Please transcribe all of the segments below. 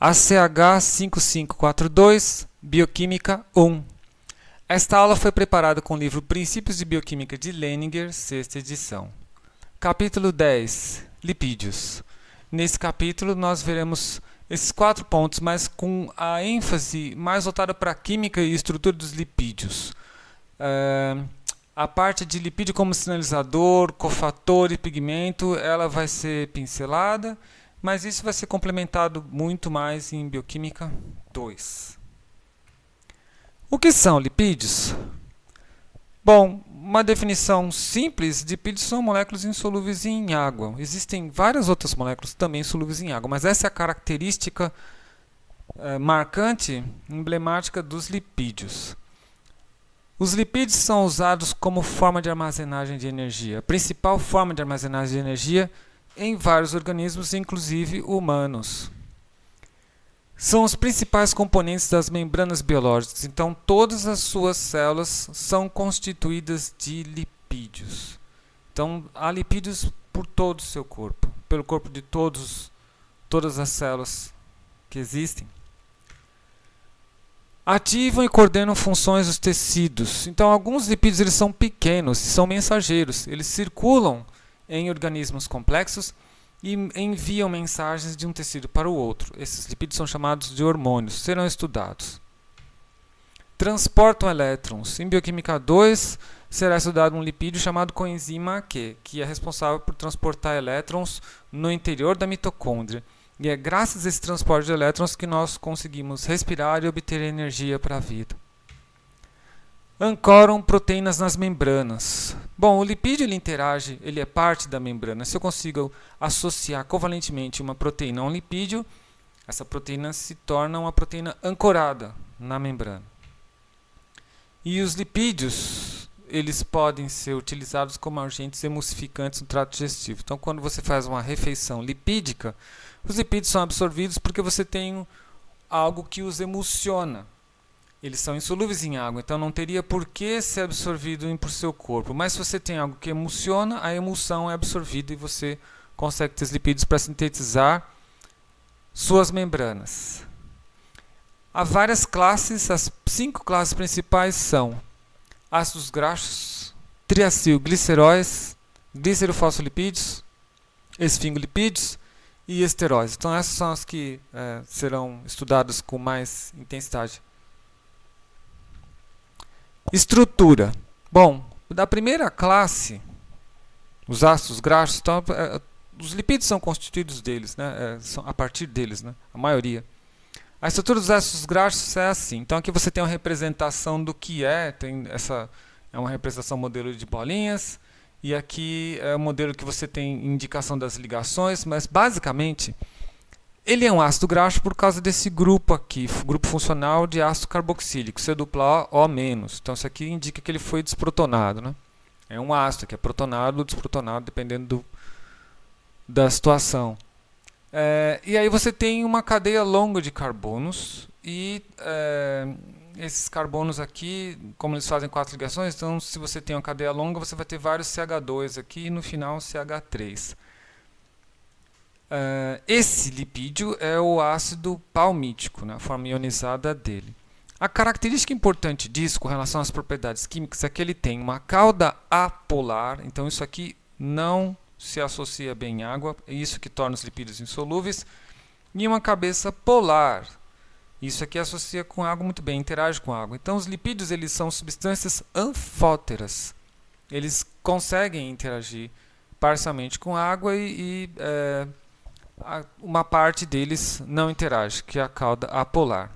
ACH5542, Bioquímica 1. Esta aula foi preparada com o livro Princípios de Bioquímica de Leininger, sexta edição. Capítulo 10, Lipídios. Nesse capítulo nós veremos esses 4 pontos, mas com a ênfase mais voltada para a química e estrutura dos lipídios. A parte de lipídio como sinalizador, cofator e pigmento, ela vai ser pincelada, mas isso vai ser complementado muito mais em Bioquímica 2. O que são lipídios? Bom, uma definição simples, lipídios são moléculas insolúveis em água. Existem várias outras moléculas também solúveis em água, mas essa é a característica marcante, emblemática dos lipídios. Os lipídios são usados como forma de armazenagem de energia, a principal forma de armazenagem de energia em vários organismos, inclusive humanos. São os principais componentes das membranas biológicas, então todas as suas células são constituídas de lipídios. Então há lipídios por todo o seu corpo, pelo corpo de todas as células que existem. Ativam e coordenam funções dos tecidos. Então alguns lipídios eles são pequenos, são mensageiros, eles circulam em organismos complexos e enviam mensagens de um tecido para o outro. Esses lipídios são chamados de hormônios, serão estudados. Transportam elétrons. Em Bioquímica 2 será estudado um lipídio chamado coenzima Aq, que é responsável por transportar elétrons no interior da mitocôndria. E é graças a esse transporte de elétrons que nós conseguimos respirar e obter energia para a vida. Ancoram proteínas nas membranas. Bom, o lipídio ele é parte da membrana. Se eu consigo associar covalentemente uma proteína a um lipídio, essa proteína se torna uma proteína ancorada na membrana. E os lipídios, eles podem ser utilizados como agentes emulsificantes no trato digestivo. Então, quando você faz uma refeição lipídica, os lipídios são absorvidos porque você tem algo que os emulsiona. Eles são insolúveis em água, então não teria por que ser absorvido por seu corpo. Mas se você tem algo que emulsiona, a emulsão é absorvida e você consegue ter os lipídios para sintetizar suas membranas. Há várias classes, as 5 classes principais são ácidos graxos, triacilgliceróis, glicerofosfolipídios, esfingolipídios e esteróis. Então essas são as que serão estudadas com mais intensidade. Estrutura. Bom, da primeira classe, os ácidos graxos, então, os lipídios são constituídos deles, né? São a partir deles, né? A maioria. A estrutura dos ácidos graxos é assim. Então aqui você tem uma representação do que é uma representação modelo de bolinhas, e aqui é o modelo que você tem indicação das ligações, mas basicamente ele é um ácido graxo por causa desse grupo aqui, grupo funcional de ácido carboxílico, C+O-. Então isso aqui indica que ele foi desprotonado, né? É um ácido que é protonado ou desprotonado, dependendo da situação. E aí você tem uma cadeia longa de carbonos, e esses carbonos aqui, como eles fazem 4 ligações, então se você tem uma cadeia longa, você vai ter vários CH2 aqui e no final CH3. Esse lipídio é o ácido palmítico, né, a forma ionizada dele. A característica importante disso com relação às propriedades químicas é que ele tem uma cauda apolar, então isso aqui não se associa bem em água, é isso que torna os lipídios insolúveis, e uma cabeça polar. Isso aqui associa com água muito bem, interage com água. Então os lipídios eles são substâncias anfóteras. Eles conseguem interagir parcialmente com água e uma parte deles não interage, que é a cauda apolar.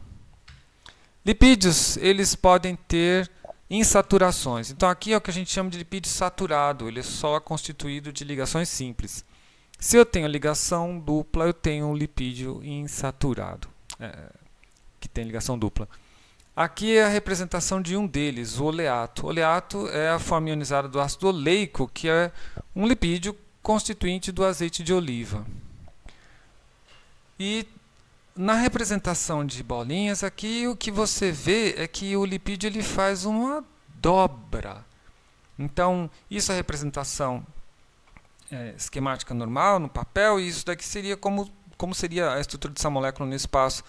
Lipídios eles podem ter insaturações. Então aqui é o que a gente chama de lipídio saturado, ele é só constituído de ligações simples. Se eu tenho ligação dupla, eu tenho um lipídio insaturado, que tem ligação dupla. Aqui é a representação de um deles, o oleato. O oleato é a forma ionizada do ácido oleico, que é um lipídio constituinte do azeite de oliva. E na representação de bolinhas, aqui o que você vê é que o lipídio ele faz uma dobra. Então, isso é a representação esquemática normal no papel, e isso daqui seria como como seria a estrutura dessa molécula no espaço.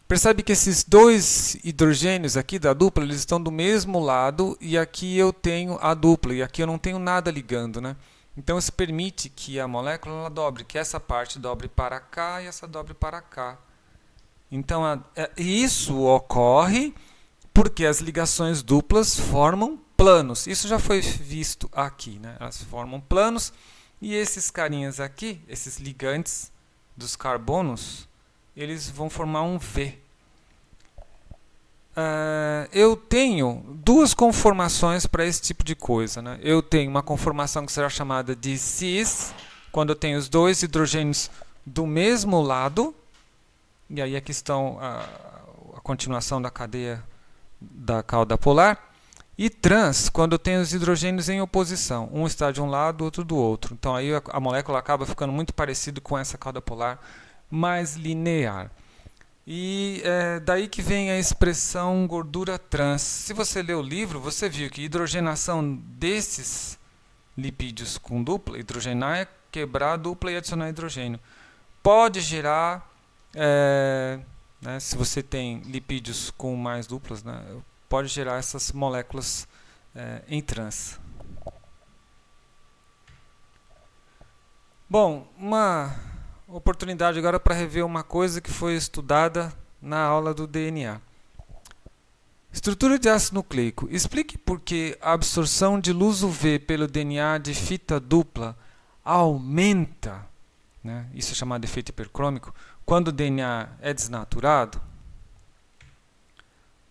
Percebe que esses dois hidrogênios aqui da dupla, eles estão do mesmo lado, e aqui eu tenho a dupla, e aqui eu não tenho nada ligando, né? Então isso permite que a molécula ela dobre, que essa parte dobre para cá e essa dobre para cá. Então isso ocorre porque as ligações duplas formam planos. Isso já foi visto aqui, né? Elas formam planos, e esses carinhas aqui, esses ligantes dos carbonos, eles vão formar um V. Eu tenho duas conformações para esse tipo de coisa, né? Eu tenho uma conformação que será chamada de cis, quando eu tenho os dois hidrogênios do mesmo lado, e aí aqui estão a continuação da cadeia da cauda polar, e trans, quando eu tenho os hidrogênios em oposição, um está de um lado, outro do outro. Então aí a molécula acaba ficando muito parecida com essa cauda polar mais linear. E daí que vem a expressão gordura trans. Se você ler o livro, você viu que hidrogenação desses lipídios com dupla, hidrogenar é quebrar a dupla e adicionar hidrogênio. Pode gerar, né, se você tem lipídios com mais duplas, né, pode gerar essas moléculas em trans. Bom, uma oportunidade agora para rever uma coisa que foi estudada na aula do DNA. Estrutura de ácido nucleico. Explique por que a absorção de luz UV pelo DNA de fita dupla aumenta, né? Isso é chamado de efeito hipercrômico, quando o DNA é desnaturado.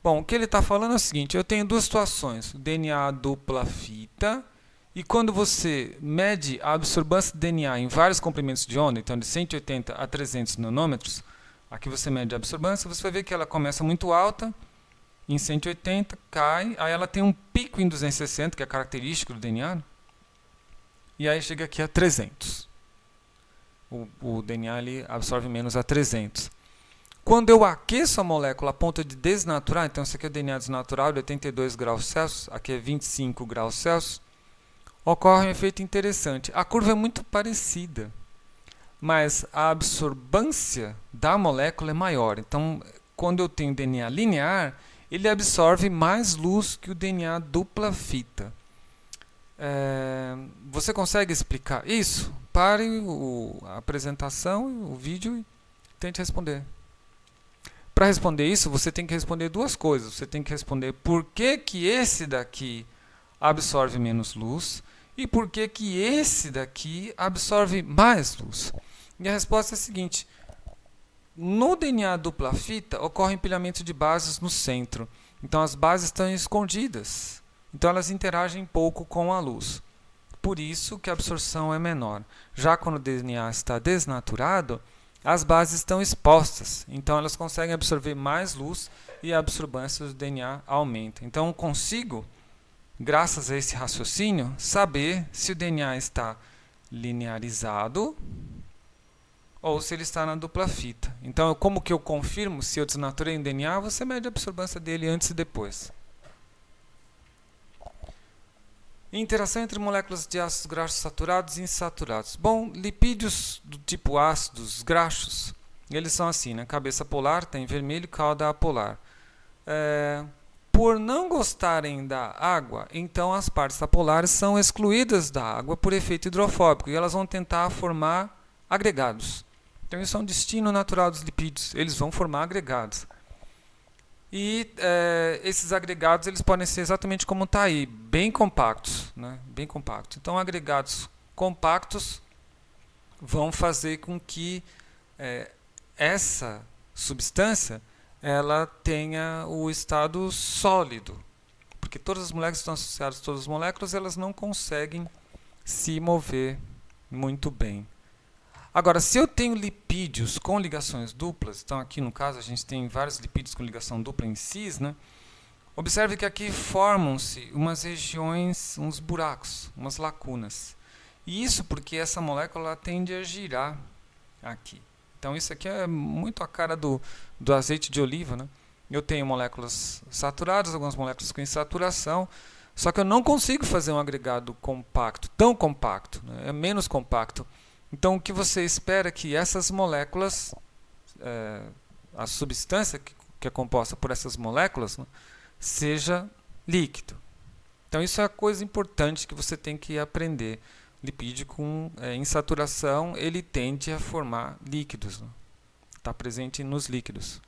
Bom, o que ele está falando é o seguinte: eu tenho duas situações, DNA dupla fita, e quando você mede a absorbância de DNA em vários comprimentos de onda, então de 180 a 300 nanômetros, aqui você mede a absorbância, você vai ver que ela começa muito alta, em 180, cai, aí ela tem um pico em 260, que é característico do DNA, e aí chega aqui a 300. O DNA ele absorve menos a 300. Quando eu aqueço a molécula a ponto de desnaturar, então esse aqui é o DNA desnatural de 82 graus Celsius, aqui é 25 graus Celsius, ocorre um efeito interessante. A curva é muito parecida, mas a absorbância da molécula é maior. Então, quando eu tenho DNA linear, ele absorve mais luz que o DNA dupla fita. Você consegue explicar isso? Pare a apresentação, o vídeo, e tente responder. Para responder isso, você tem que responder duas coisas. Você tem que responder por que que esse daqui absorve menos luz e por que que esse daqui absorve mais luz. E a resposta é a seguinte: no DNA dupla fita ocorre empilhamento de bases no centro. Então as bases estão escondidas. Então elas interagem pouco com a luz. Por isso que a absorção é menor. Já quando o DNA está desnaturado, as bases estão expostas. Então elas conseguem absorver mais luz e a absorbância do DNA aumenta. Então eu consigo, graças a esse raciocínio, saber se o DNA está linearizado ou se ele está na dupla fita. Então, como que eu confirmo se eu desnaturei um DNA? Você mede a absorbância dele antes e depois. Interação entre moléculas de ácidos graxos saturados e insaturados. Bom, lipídios do tipo ácidos graxos, eles são assim, né? Cabeça polar tem vermelho e cauda apolar. Por não gostarem da água, então as partes apolares são excluídas da água por efeito hidrofóbico e elas vão tentar formar agregados. Então isso é um destino natural dos lipídios, eles vão formar agregados. E esses agregados eles podem ser exatamente como está aí, bem compactos, né? Bem compactos. Então agregados compactos vão fazer com que essa substância ela tenha o estado sólido, porque todas as moléculas estão associadas a todas as moléculas, elas não conseguem se mover muito bem. Agora, se eu tenho lipídios com ligações duplas, então aqui no caso a gente tem vários lipídios com ligação dupla em cis, né? Observe que aqui formam-se umas regiões, uns buracos, umas lacunas. E isso porque essa molécula tende a girar aqui. Então isso aqui é muito a cara do azeite de oliva, né? Eu tenho moléculas saturadas, algumas moléculas com insaturação, só que eu não consigo fazer um agregado compacto, tão compacto, né? É menos compacto Então, o que você espera é que essas moléculas, a substância que é composta por essas moléculas, né, seja líquido. Então, isso é a coisa importante que você tem que aprender. Lipídio em saturação, ele tende a formar líquidos. Né? Está presente nos líquidos.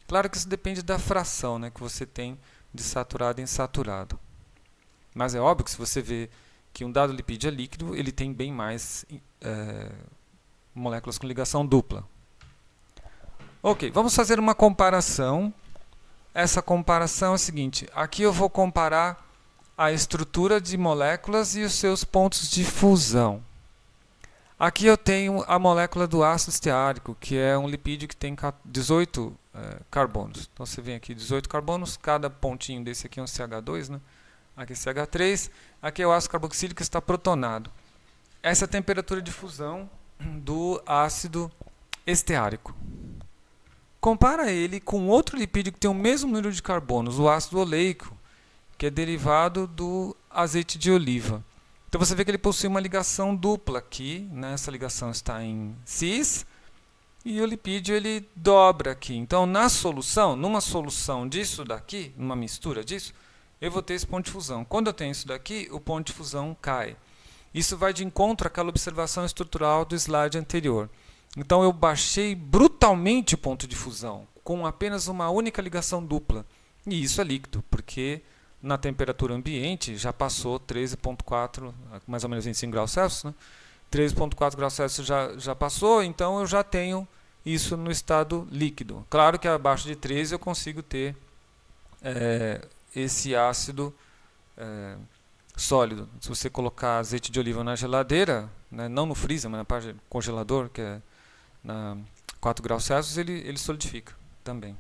Claro que isso depende da fração, né, que você tem de saturado e insaturado. Mas é óbvio que se você vê que um dado lipídio é líquido, ele tem bem mais moléculas com ligação dupla. Ok, vamos fazer uma comparação. Essa comparação é a seguinte. Aqui eu vou comparar a estrutura de moléculas e os seus pontos de fusão. Aqui eu tenho a molécula do ácido esteárico, que é um lipídio que tem 18 carbonos. Então você vem aqui 18 carbonos, cada pontinho desse aqui é um CH2, né? Aqui é CH3, aqui é o ácido carboxílico que está protonado. Essa é a temperatura de fusão do ácido esteárico. Compara ele com outro lipídio que tem o mesmo número de carbonos, o ácido oleico, que é derivado do azeite de oliva. Então você vê que ele possui uma ligação dupla aqui, né? Essa ligação está em cis, e o lipídio ele dobra aqui. Então numa solução disso daqui, numa mistura disso, eu vou ter esse ponto de fusão. Quando eu tenho isso daqui, o ponto de fusão cai. Isso vai de encontro àquela observação estrutural do slide anterior. Então eu baixei brutalmente o ponto de fusão, com apenas uma única ligação dupla. E isso é líquido, porque na temperatura ambiente já passou 13,4, mais ou menos 25 graus Celsius, né? 13,4 graus Celsius já passou, então eu já tenho isso no estado líquido. Claro que abaixo de 13 eu consigo ter esse ácido sólido. Se você colocar azeite de oliva na geladeira, né, não no freezer, mas na parte do congelador, que é na 4 graus Celsius, ele solidifica também.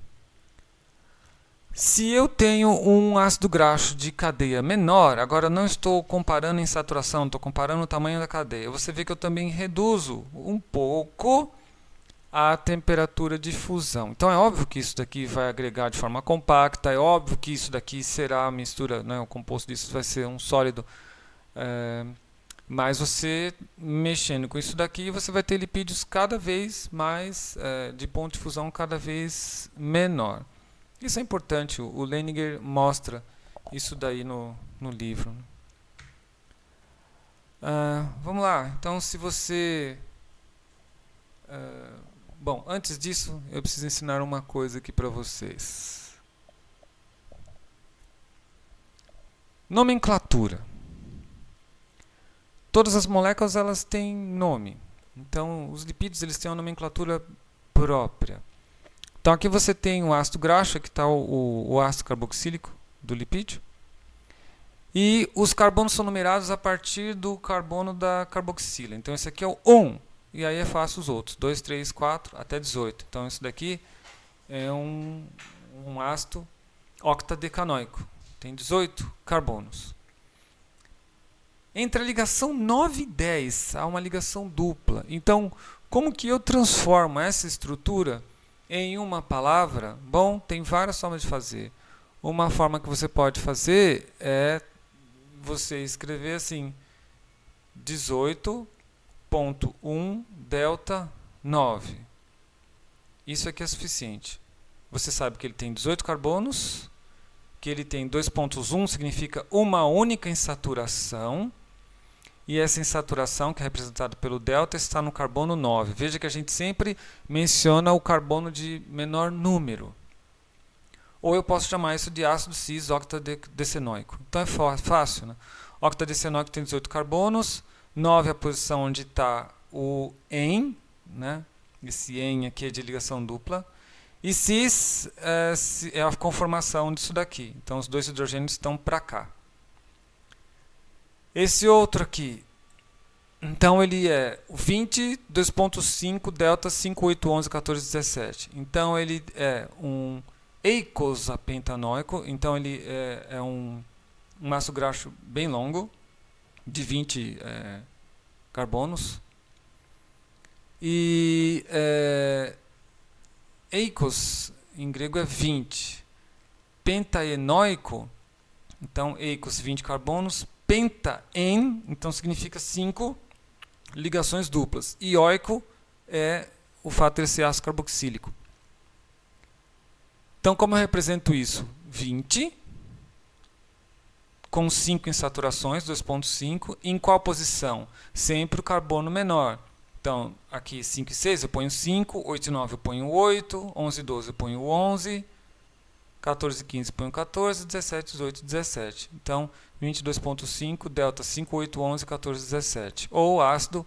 Se eu tenho um ácido graxo de cadeia menor, agora não estou comparando em saturação, estou comparando o tamanho da cadeia, você vê que eu também reduzo um pouco a temperatura de fusão. Então é óbvio que isso daqui vai agregar de forma compacta, é óbvio que isso daqui será a mistura, né, o composto disso vai ser um sólido, mas você mexendo com isso daqui, você vai ter lipídios cada vez mais, de ponto de fusão cada vez menor. Isso é importante, o Leininger mostra isso daí no livro. Vamos lá, então se você... bom, antes disso, eu preciso ensinar uma coisa aqui para vocês. Nomenclatura. Todas as moléculas elas têm nome. Então, os lipídios eles têm uma nomenclatura própria. Então, aqui você tem o ácido graxo, que está o ácido carboxílico do lipídio. E os carbonos são numerados a partir do carbono da carboxila. Então, esse aqui é o 1. E aí é fácil os outros. 2, 3, 4, até 18. Então, isso daqui é um ácido octadecanoico. Tem 18 carbonos. Entre a ligação 9 e 10, há uma ligação dupla. Então, como que eu transformo essa estrutura em uma palavra? Bom, tem várias formas de fazer. Uma forma que você pode fazer é você escrever assim, 18.1 delta 9. Isso aqui é suficiente. Você sabe que ele tem 18 carbonos, que ele tem 2.1, significa uma única insaturação, e essa insaturação, que é representada pelo delta, está no carbono 9. Veja que a gente sempre menciona o carbono de menor número. Ou eu posso chamar isso de ácido cis octadecenoico. Então é fácil, né? Octadecenoico tem 18 carbonos, 9 é a posição onde está o EN, né? Esse EN aqui é de ligação dupla. E cis é a conformação disso daqui. Então os dois hidrogênios estão para cá. Esse outro aqui, então ele é 20, 2.5, delta 5, 8, 11, 14, 17. Então ele é um eicosapentanoico, então ele é um ácido graxo bem longo, de 20 carbonos. E eikos em grego é 20. Pentaenoico, então eikos 20 carbonos, penta-en, então significa 5 ligações duplas. Ioico é o fato de ele ser ácido carboxílico. Então, como eu represento isso? 20, com 5 insaturações, 2,5. Em qual posição? Sempre o carbono menor. Então, aqui 5 e 6 eu ponho 5, 8 e 9 eu ponho 8, 11 e 12 eu ponho 11, 14 e 15 eu ponho 14, 17, 18 e 17. Então, 22,5, delta 5, 8, 11, 14, 17. Ou ácido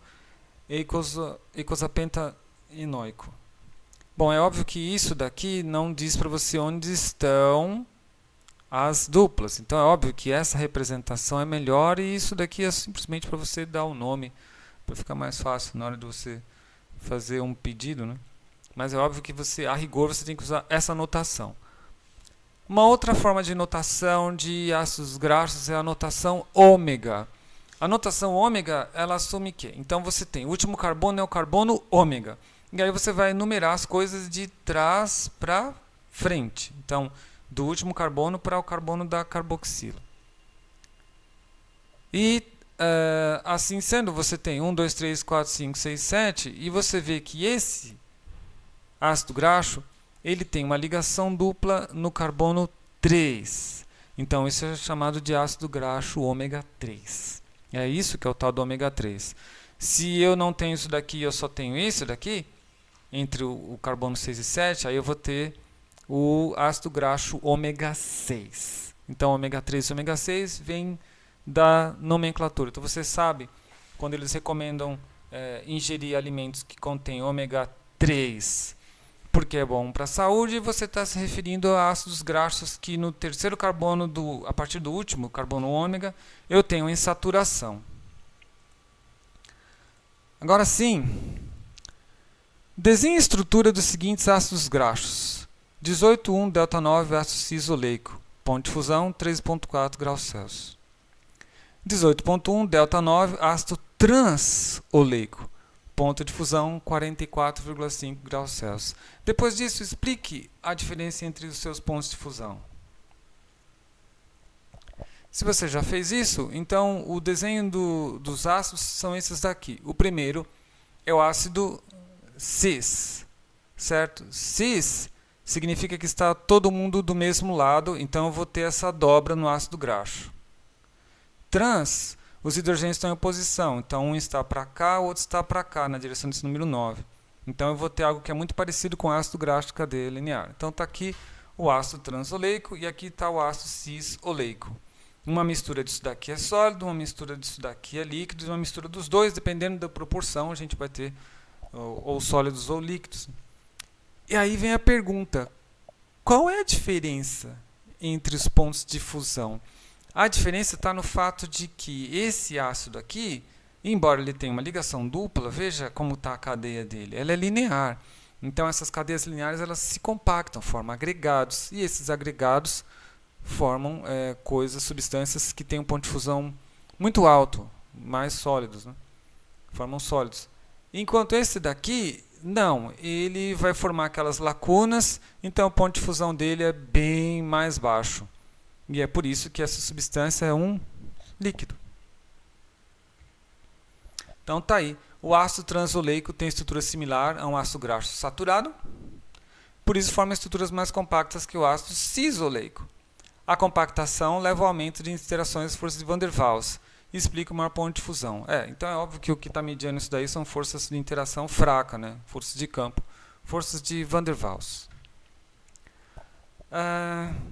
eicosapentaenoico. Bom, é óbvio que isso daqui não diz para você onde estão as duplas. Então é óbvio que essa representação é melhor e isso daqui é simplesmente para você dar o nome, para ficar mais fácil na hora de você fazer um pedido, né? Mas é óbvio que você, a rigor, você tem que usar essa notação. Uma outra forma de notação de ácidos graxos é a notação ômega. A notação ômega, ela assume que, então você tem o último carbono é o carbono ômega. E aí você vai enumerar as coisas de trás para frente. Então, do último carbono para o carbono da carboxila. E assim sendo, você tem 1, 2, 3, 4, 5, 6, 7, e você vê que esse ácido graxo, ele tem uma ligação dupla no carbono 3. Então, isso é chamado de ácido graxo ômega 3. É isso que é o tal do ômega 3. Se eu não tenho isso daqui, eu só tenho isso daqui, entre o carbono 6 e 7, aí eu vou ter o ácido graxo ômega 6. Então, ômega 3 e ômega 6 vem da nomenclatura. Então, você sabe, quando eles recomendam ingerir alimentos que contêm ômega 3, porque é bom para a saúde, você está se referindo a ácidos graxos que no terceiro carbono, a partir do último carbono ômega, eu tenho insaturação. Agora sim, desenhe a estrutura dos seguintes ácidos graxos. 18,1 delta 9 ácido cis-oleico, ponto de fusão 13,4 graus Celsius. 18,1 delta 9 ácido transoleico, ponto de fusão 44,5 graus Celsius. Depois disso, explique a diferença entre os seus pontos de fusão. Se você já fez isso, então o desenho dos ácidos são esses daqui. O primeiro é o ácido cis, certo? Cis significa que está todo mundo do mesmo lado, então eu vou ter essa dobra no ácido graxo. Trans, os hidrogênios estão em oposição, então um está para cá, o outro está para cá, na direção desse número 9. Então eu vou ter algo que é muito parecido com o ácido graxo de cadeia linear. Então está aqui o ácido transoleico e aqui está o ácido cis-oleico. Uma mistura disso daqui é sólido, uma mistura disso daqui é líquido, e uma mistura dos dois, dependendo da proporção, a gente vai ter ou sólidos ou líquidos. E aí vem a pergunta, qual é a diferença entre os pontos de fusão? A diferença está no fato de que esse ácido aqui, embora ele tenha uma ligação dupla, veja como está a cadeia dele, ela é linear. Então essas cadeias lineares elas se compactam, formam agregados, e esses agregados formam substâncias que têm um ponto de fusão muito alto, mais sólidos, né? Formam sólidos. Enquanto esse daqui, não, ele vai formar aquelas lacunas, então o ponto de fusão dele é bem mais baixo. E é por isso que essa substância é um líquido. Então tá aí, o ácido transoleico tem estrutura similar a um ácido graxo saturado, por isso forma estruturas mais compactas que o ácido cis-oleico. A compactação leva ao aumento de interações das forças de Van der Waals e explica o maior ponto de fusão. Então é óbvio que o que está mediando isso daí são forças de interação fraca, né? Forças de campo, forças de Van der Waals.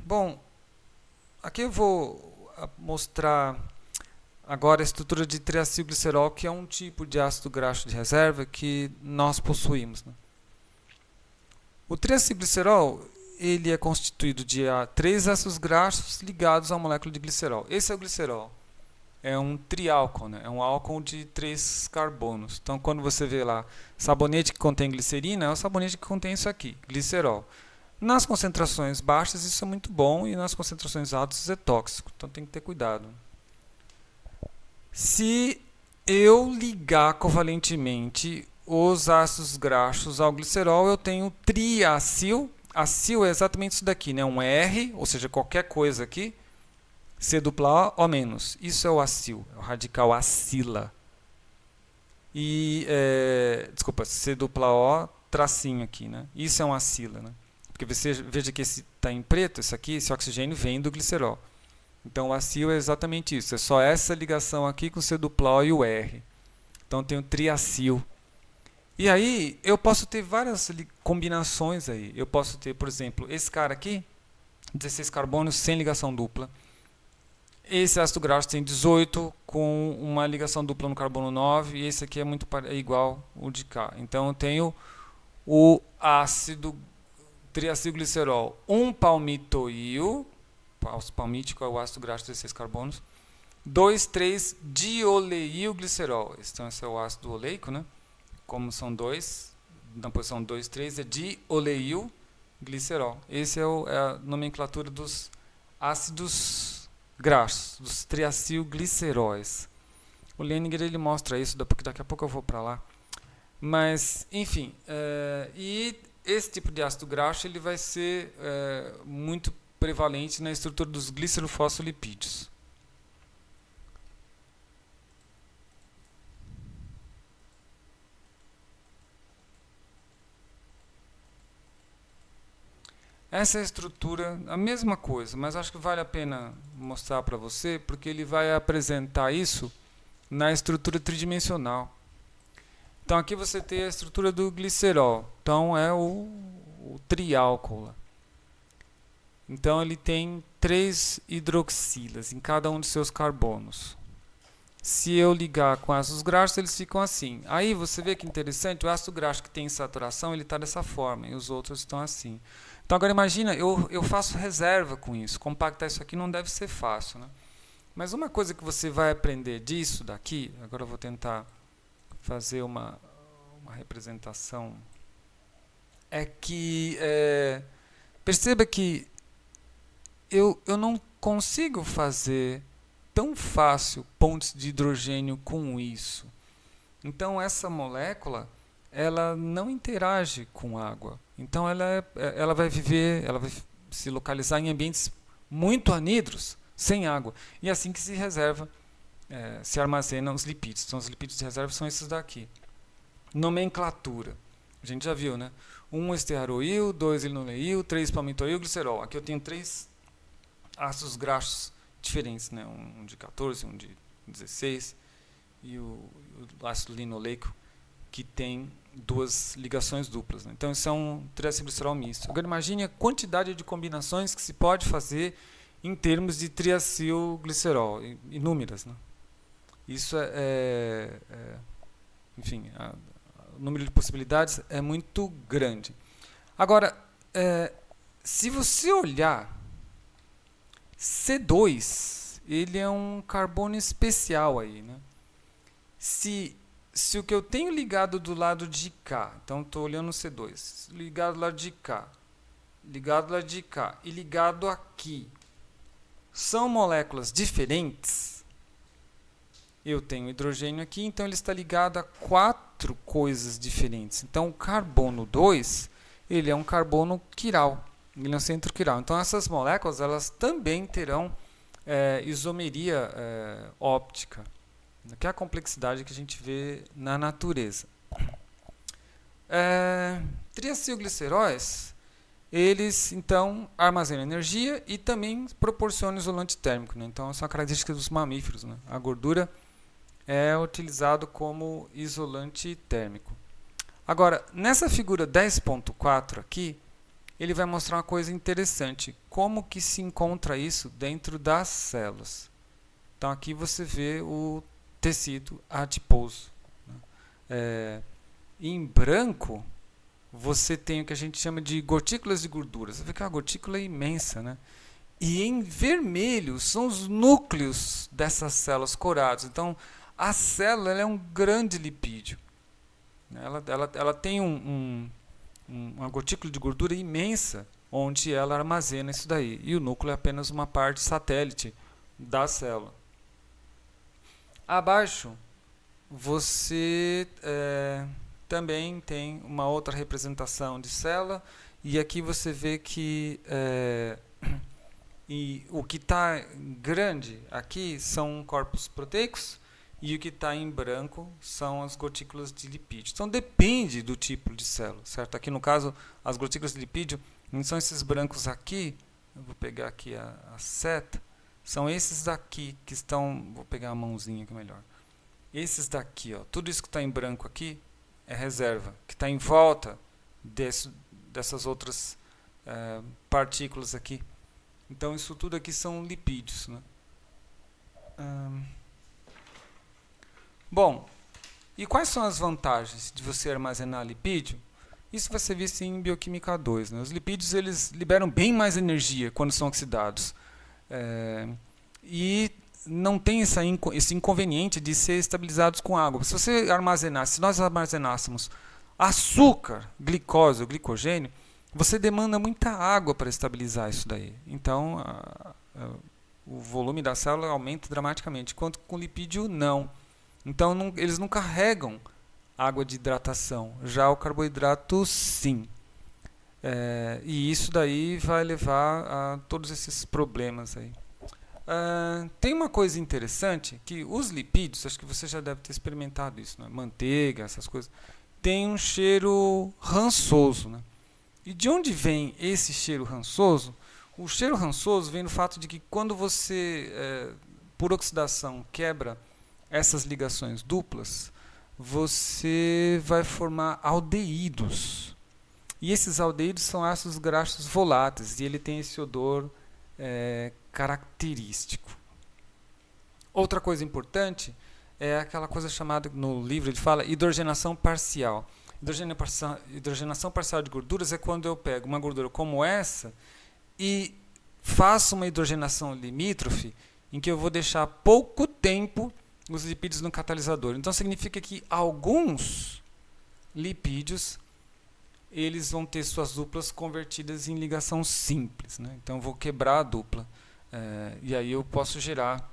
Bom, aqui eu vou mostrar agora a estrutura de triacilglicerol, que é um tipo de ácido graxo de reserva que nós possuímos, né? O triacilglicerol ele é constituído de 3 ácidos graxos ligados a uma molécula de glicerol. Esse é o glicerol. É um triálcool, né? É um álcool de 3 carbonos. Então, quando você vê lá sabonete que contém glicerina, é o sabonete que contém isso aqui, glicerol. Nas concentrações baixas, isso é muito bom, e nas concentrações altas, isso é tóxico. Então, tem que ter cuidado. Se eu ligar covalentemente os ácidos graxos ao glicerol, eu tenho triacil. Acil é exatamente isso daqui, né? Um R, ou seja, qualquer coisa aqui, C dupla O, O menos. Isso é o acil, é o radical acila. e desculpa, C dupla O tracinho aqui, né? Isso é uma acila, né? Porque você veja que esse está em preto, esse oxigênio vem do glicerol. Então o acil é exatamente isso, é só essa ligação aqui com o C dupla O e o R. Então tem o triacil. E aí eu posso ter várias combinações aí. Eu posso ter, por exemplo, esse cara aqui, 16 carbonos sem ligação dupla. Esse ácido graxo tem 18 com uma ligação dupla no carbono 9 e esse aqui é muito igual o de cá. Então eu tenho o ácido triacilglicerol 1-palmitoil, palmítico é o ácido graxo de 16 carbonos, 2,3-dioleilglicerol. Então esse é o ácido oleico, né? Como são dois, na posição 2, 3 é dioleilglicerol. Essa é a nomenclatura dos ácidos graxos, dos triacilgliceróis. O Leninger ele mostra isso, daqui a pouco eu vou para lá. Mas, enfim, e esse tipo de ácido graxo ele vai ser muito prevalente na estrutura dos glicerofosfolipídios. Essa é a estrutura, a mesma coisa, mas acho que vale a pena mostrar para você, porque ele vai apresentar isso na estrutura tridimensional. Então aqui você tem a estrutura do glicerol, então é o triálcool. Então ele tem 3 hidroxilas em cada um de seus carbonos. Se eu ligar com ácidos graxos, eles ficam assim. Aí você vê que interessante, o ácido graxo que tem saturação, ele está dessa forma, e os outros estão assim. Então agora imagina, eu faço reserva com isso. Compactar isso aqui não deve ser fácil, né? Mas uma coisa que você vai aprender disso daqui, agora eu vou tentar fazer uma representação, é que perceba que eu não consigo fazer tão fácil pontes de hidrogênio com isso. Então essa molécula ela não interage com água. Então ela vai viver, ela vai se localizar em ambientes muito anidros, sem água. E é assim que se reserva, se armazenam os lipídios. Então os lipídios de reserva são esses daqui. Nomenclatura. A gente já viu, né? 1 estearoil, 2 linoleil, 3 palmitoil, glicerol. Aqui eu tenho 3 ácidos graxos diferentes, né? Um de 14, um de 16 e o ácido linoleico que tem 2 ligações duplas, né? Então isso é um triacilglicerol misto. Agora imagine a quantidade de combinações que se pode fazer em termos de triacilglicerol, inúmeras, né? Isso enfim, o número de possibilidades é muito grande. Agora, se você olhar C2, ele é um carbono especial aí, né? Se o que eu tenho ligado do lado de cá, então estou olhando o C2, ligado do lado de cá, ligado do lado de cá e ligado aqui, são moléculas diferentes, eu tenho hidrogênio aqui, então ele está ligado a 4 coisas diferentes. Então o carbono 2, ele é um carbono quiral, ele é um centro quiral. Então essas moléculas elas também terão isomeria óptica, que é a complexidade que a gente vê na natureza. Triacilgliceróis, eles então armazenam energia e também proporcionam isolante térmico, né? Então essa é uma característica dos mamíferos, né? A gordura é utilizado como isolante térmico. Agora, nessa figura 10.4 aqui, ele vai mostrar uma coisa interessante, como que se encontra isso dentro das células. Então aqui você vê o tecido adiposo, né? Em branco, você tem o que a gente chama de gotículas de gordura. Você vê que a gotícula é imensa, né? E em vermelho são os núcleos dessas células corados. Então, a célula é um grande lipídio. Ela tem uma gotícula de gordura imensa, onde ela armazena isso daí. E o núcleo é apenas uma parte satélite da célula. Abaixo, você também tem uma outra representação de célula. E aqui você vê que e o que está grande aqui são corpos proteicos e o que está em branco são as gotículas de lipídio. Então depende do tipo de célula, certo? Aqui no caso, as gotículas de lipídio não são esses brancos aqui, eu vou pegar aqui a seta, são esses daqui que estão, vou pegar a mãozinha aqui melhor, esses daqui, ó, tudo isso que está em branco aqui é reserva, que está em volta dessas outras partículas aqui. Então isso tudo aqui são lipídios, né? Bom, e quais são as vantagens de você armazenar lipídio? Isso vai ser visto em Bioquímica 2. Né? Os lipídios eles liberam bem mais energia quando são oxidados. E não tem esse inconveniente de ser estabilizados com água. Se nós armazenássemos açúcar, glicose ou glicogênio, você demanda muita água para estabilizar isso daí. Então, o volume da célula aumenta dramaticamente, enquanto com lipídio não. Então, eles não carregam água de hidratação. Já o carboidrato, sim. E isso daí vai levar a todos esses problemas aí. Tem uma coisa interessante, que os lipídios, acho que você já deve ter experimentado isso, né? Manteiga, essas coisas, tem um cheiro rançoso, né? E de onde vem esse cheiro rançoso? O cheiro rançoso vem do fato de que quando você, por oxidação, quebra essas ligações duplas, você vai formar aldeídos. E esses aldeídos são ácidos graxos voláteis, e ele tem esse odor característico. Outra coisa importante é aquela coisa chamada, no livro ele fala, hidrogenação parcial. Hidrogenação parcial de gorduras é quando eu pego uma gordura como essa e faço uma hidrogenação limítrofe em que eu vou deixar pouco tempo os lipídios no catalisador. Então significa que alguns lipídios eles vão ter suas duplas convertidas em ligação simples, né? Então eu vou quebrar a dupla e aí eu posso gerar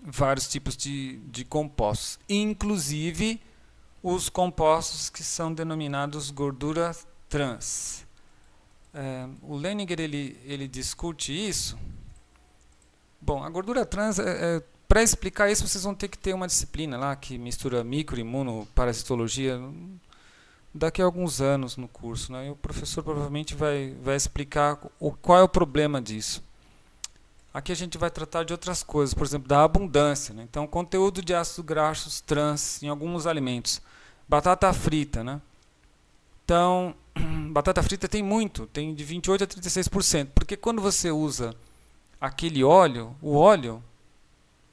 vários tipos de compostos, inclusive os compostos que são denominados gordura trans. O Leninger ele discute isso. Bom, a gordura trans, para explicar isso, vocês vão ter que ter uma disciplina lá que mistura micro, imuno, parasitologia, daqui a alguns anos no curso, né? E o professor provavelmente vai explicar qual é o problema disso. Aqui a gente vai tratar de outras coisas, por exemplo, da abundância, né? Então, conteúdo de ácidos graxos trans em alguns alimentos. Batata frita, né? Então, batata frita tem muito, tem de 28% a 36%, porque quando você usa aquele óleo, o óleo,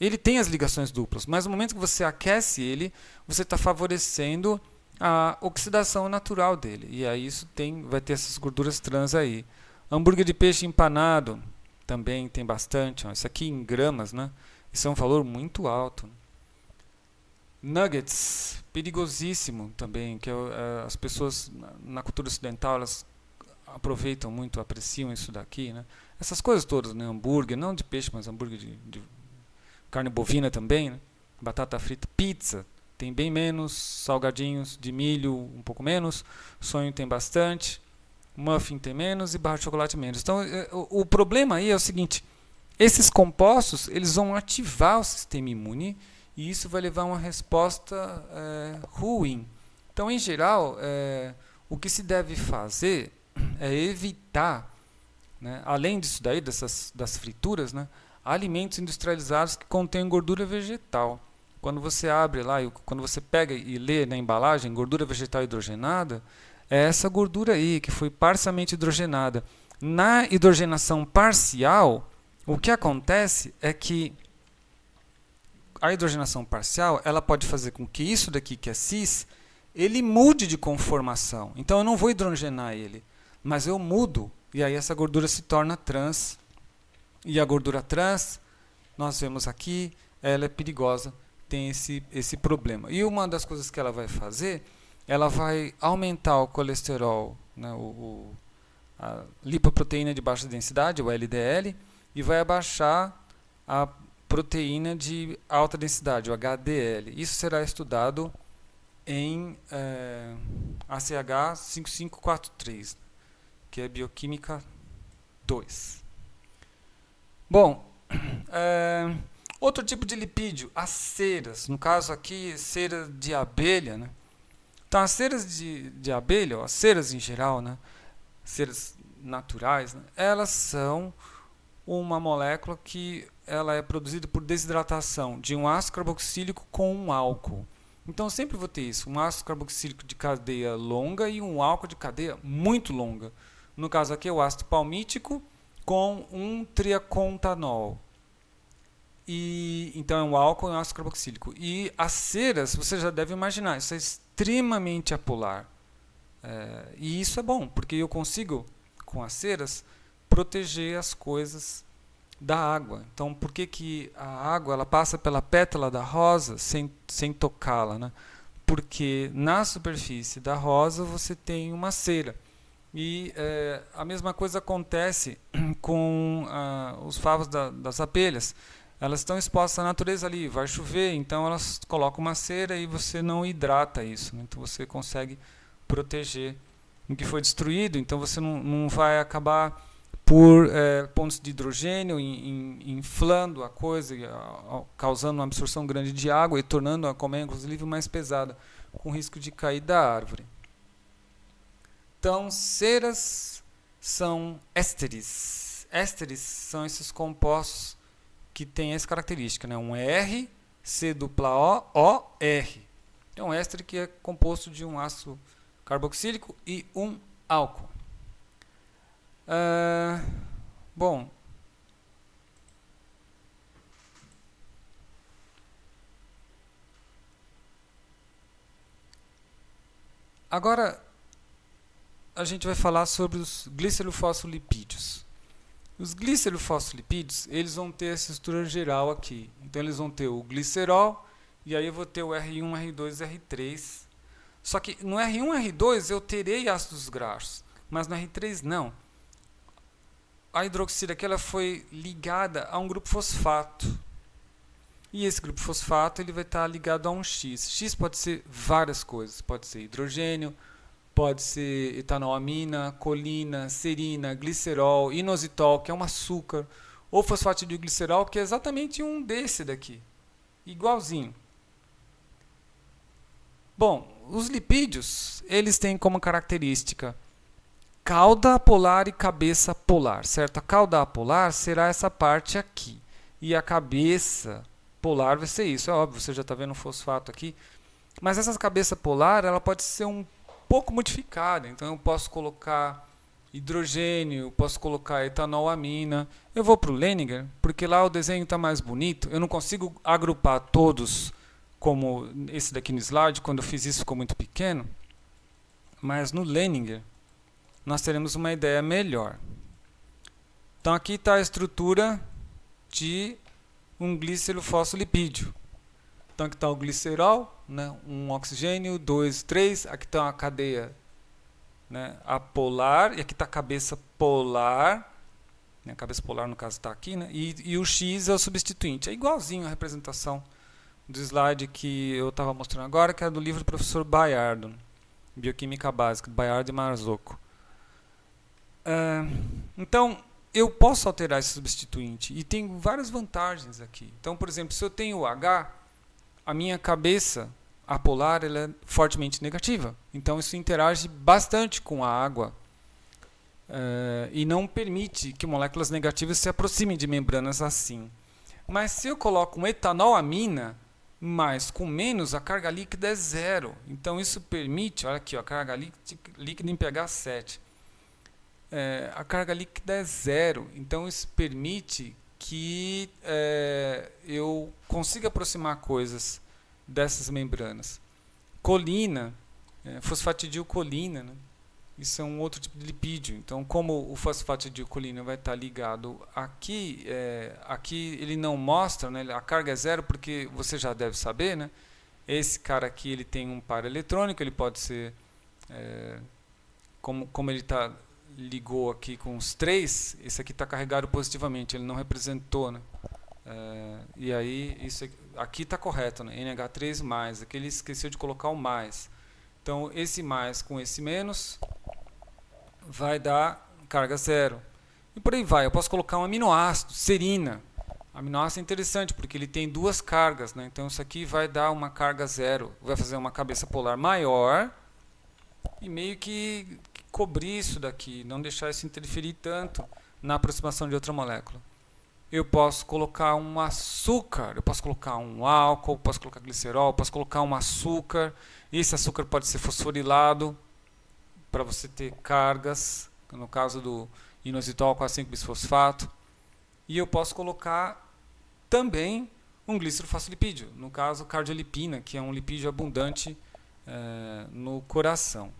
ele tem as ligações duplas, mas no momento que você aquece ele, você está favorecendo a oxidação natural dele, e aí isso vai ter essas gorduras trans aí. Hambúrguer de peixe empanado, também tem bastante, ó. Isso aqui em gramas, né? Isso é um valor muito alto. Nuggets, perigosíssimo também, que as pessoas na cultura ocidental elas aproveitam muito, apreciam isso daqui, né? Essas coisas todas, né? Hambúrguer, não de peixe, mas hambúrguer de carne bovina também, né? Batata frita, pizza, tem bem menos, salgadinhos de milho um pouco menos, sonho tem bastante, muffin tem menos e barra de chocolate menos. Então, o problema aí é o seguinte, esses compostos eles vão ativar o sistema imune e isso vai levar a uma resposta ruim. Então, em geral, o que se deve fazer é evitar, né, além disso daí, das frituras, né, alimentos industrializados que contêm gordura vegetal. Quando você abre lá, quando você pega e lê na embalagem gordura vegetal hidrogenada, é essa gordura aí que foi parcialmente hidrogenada. Na hidrogenação parcial, o que acontece é que a hidrogenação parcial ela pode fazer com que isso daqui que é cis, ele mude de conformação. Então eu não vou hidrogenar ele, mas eu mudo e aí essa gordura se torna trans. E a gordura trans, nós vemos aqui, ela é perigosa, tem esse problema. E uma das coisas que ela vai fazer, ela vai aumentar o colesterol, né, a lipoproteína de baixa densidade, o LDL, e vai abaixar a proteína de alta densidade, o HDL. Isso será estudado em ACH 5543, que é Bioquímica 2. Bom, Outro tipo de lipídio, as ceras. No caso aqui, cera de abelha, né? Então, as ceras de abelha, ou as ceras em geral, né? Ceras naturais, né? Elas são uma molécula que ela é produzida por desidratação de um ácido carboxílico com um álcool. Então, eu sempre vou ter isso, um ácido carboxílico de cadeia longa e um álcool de cadeia muito longa. No caso aqui, é o ácido palmítico com um triacontanol. Então é um álcool e um ácido carboxílico. E as ceras, você já deve imaginar, isso é extremamente apolar. E isso é bom, porque eu consigo, com as ceras, proteger as coisas da água. Então, por que a água ela passa pela pétala da rosa sem tocá-la, né? Porque na superfície da rosa você tem uma cera. E a mesma coisa acontece com os favos das abelhas. Elas estão expostas à natureza ali, vai chover, então elas colocam uma cera e você não hidrata isso, né? Então você consegue proteger o que foi destruído, então você não vai acabar por pontos de hidrogênio inflando a coisa, causando uma absorção grande de água e tornando a colmeia, inclusive, mais pesada, com risco de cair da árvore. Então, ceras são ésteres. Ésteres são esses compostos que têm essa característica, né? Um R, C dupla O, O, R. É um éster que é composto de um ácido carboxílico e um álcool. Bom, agora a gente vai falar sobre os glicerofosfolipídios. Os glicerofosfolipídios, eles vão ter essa estrutura geral aqui. Então eles vão ter o glicerol e aí eu vou ter o R1, R2, R3. Só que no R1, R2 eu terei ácidos graxos, mas no R3 não. A hidroxila aqui ela foi ligada a um grupo fosfato. E esse grupo fosfato ele vai estar ligado a um X. X pode ser várias coisas. Pode ser hidrogênio, pode ser etanolamina, colina, serina, glicerol, inositol, que é um açúcar, ou fosfatidilglicerol, que é exatamente um desse daqui. Igualzinho. Bom, os lipídios, eles têm como característica cauda apolar e cabeça polar, certo? A cauda apolar será essa parte aqui. E a cabeça polar vai ser isso. É óbvio, você já está vendo o fosfato aqui. Mas essa cabeça polar, ela pode ser um pouco modificada. Então, eu posso colocar hidrogênio, eu posso colocar etanolamina. Eu vou para o Lehninger, porque lá o desenho está mais bonito. Eu não consigo agrupar todos como esse daqui no slide. Quando eu fiz isso, ficou muito pequeno. Mas no Lehninger, nós teremos uma ideia melhor. Então aqui está a estrutura de um glicerofosfolipídio. Então aqui está o glicerol, né? Um oxigênio, 2, 3. Aqui está uma cadeia, né? Apolar, e aqui está a cabeça polar. A cabeça polar no caso está aqui, né? E o X é o substituinte. É igualzinho a representação do slide que eu estava mostrando agora, que é do livro do professor Bayardo, Bioquímica Básica, Bayardo e Marzocco. Então, eu posso alterar esse substituinte e tem várias vantagens aqui. Então, por exemplo, se eu tenho o H, a minha cabeça apolar ela é fortemente negativa. Então, isso interage bastante com a água e não permite que moléculas negativas se aproximem de membranas assim. Mas se eu coloco um etanolamina, mas com menos, a carga líquida é zero. Então, isso permite, olha aqui, ó, a carga líquida em pH 7. A carga líquida é zero, então isso permite que eu consiga aproximar coisas dessas membranas. Colina, fosfatidilcolina, né? Isso é um outro tipo de lipídio. Então, como o fosfatidilcolina vai estar ligado aqui, aqui ele não mostra, né? A carga é zero porque você já deve saber, né? Esse cara aqui ele tem um par eletrônico, ele pode ser, como ele está ligou aqui com os 3, esse aqui está carregado positivamente, ele não representou, né? E aí, isso aqui está correto, né? NH3+, aqui ele esqueceu de colocar o mais. Então, esse mais com esse menos vai dar carga zero. E por aí vai, eu posso colocar um aminoácido, serina. Aminoácido é interessante porque ele tem duas cargas, né? Então isso aqui vai dar uma carga zero, vai fazer uma cabeça polar maior e meio que cobrir isso daqui, não deixar isso interferir tanto na aproximação de outra molécula. Eu posso colocar um açúcar, eu posso colocar um álcool, posso colocar glicerol, posso colocar um açúcar. Esse açúcar pode ser fosforilado para você ter cargas, no caso do inositol com 5-bisfosfato. E eu posso colocar também um glicerofosfolipídio, no caso cardiolipina, que é um lipídio abundante no coração.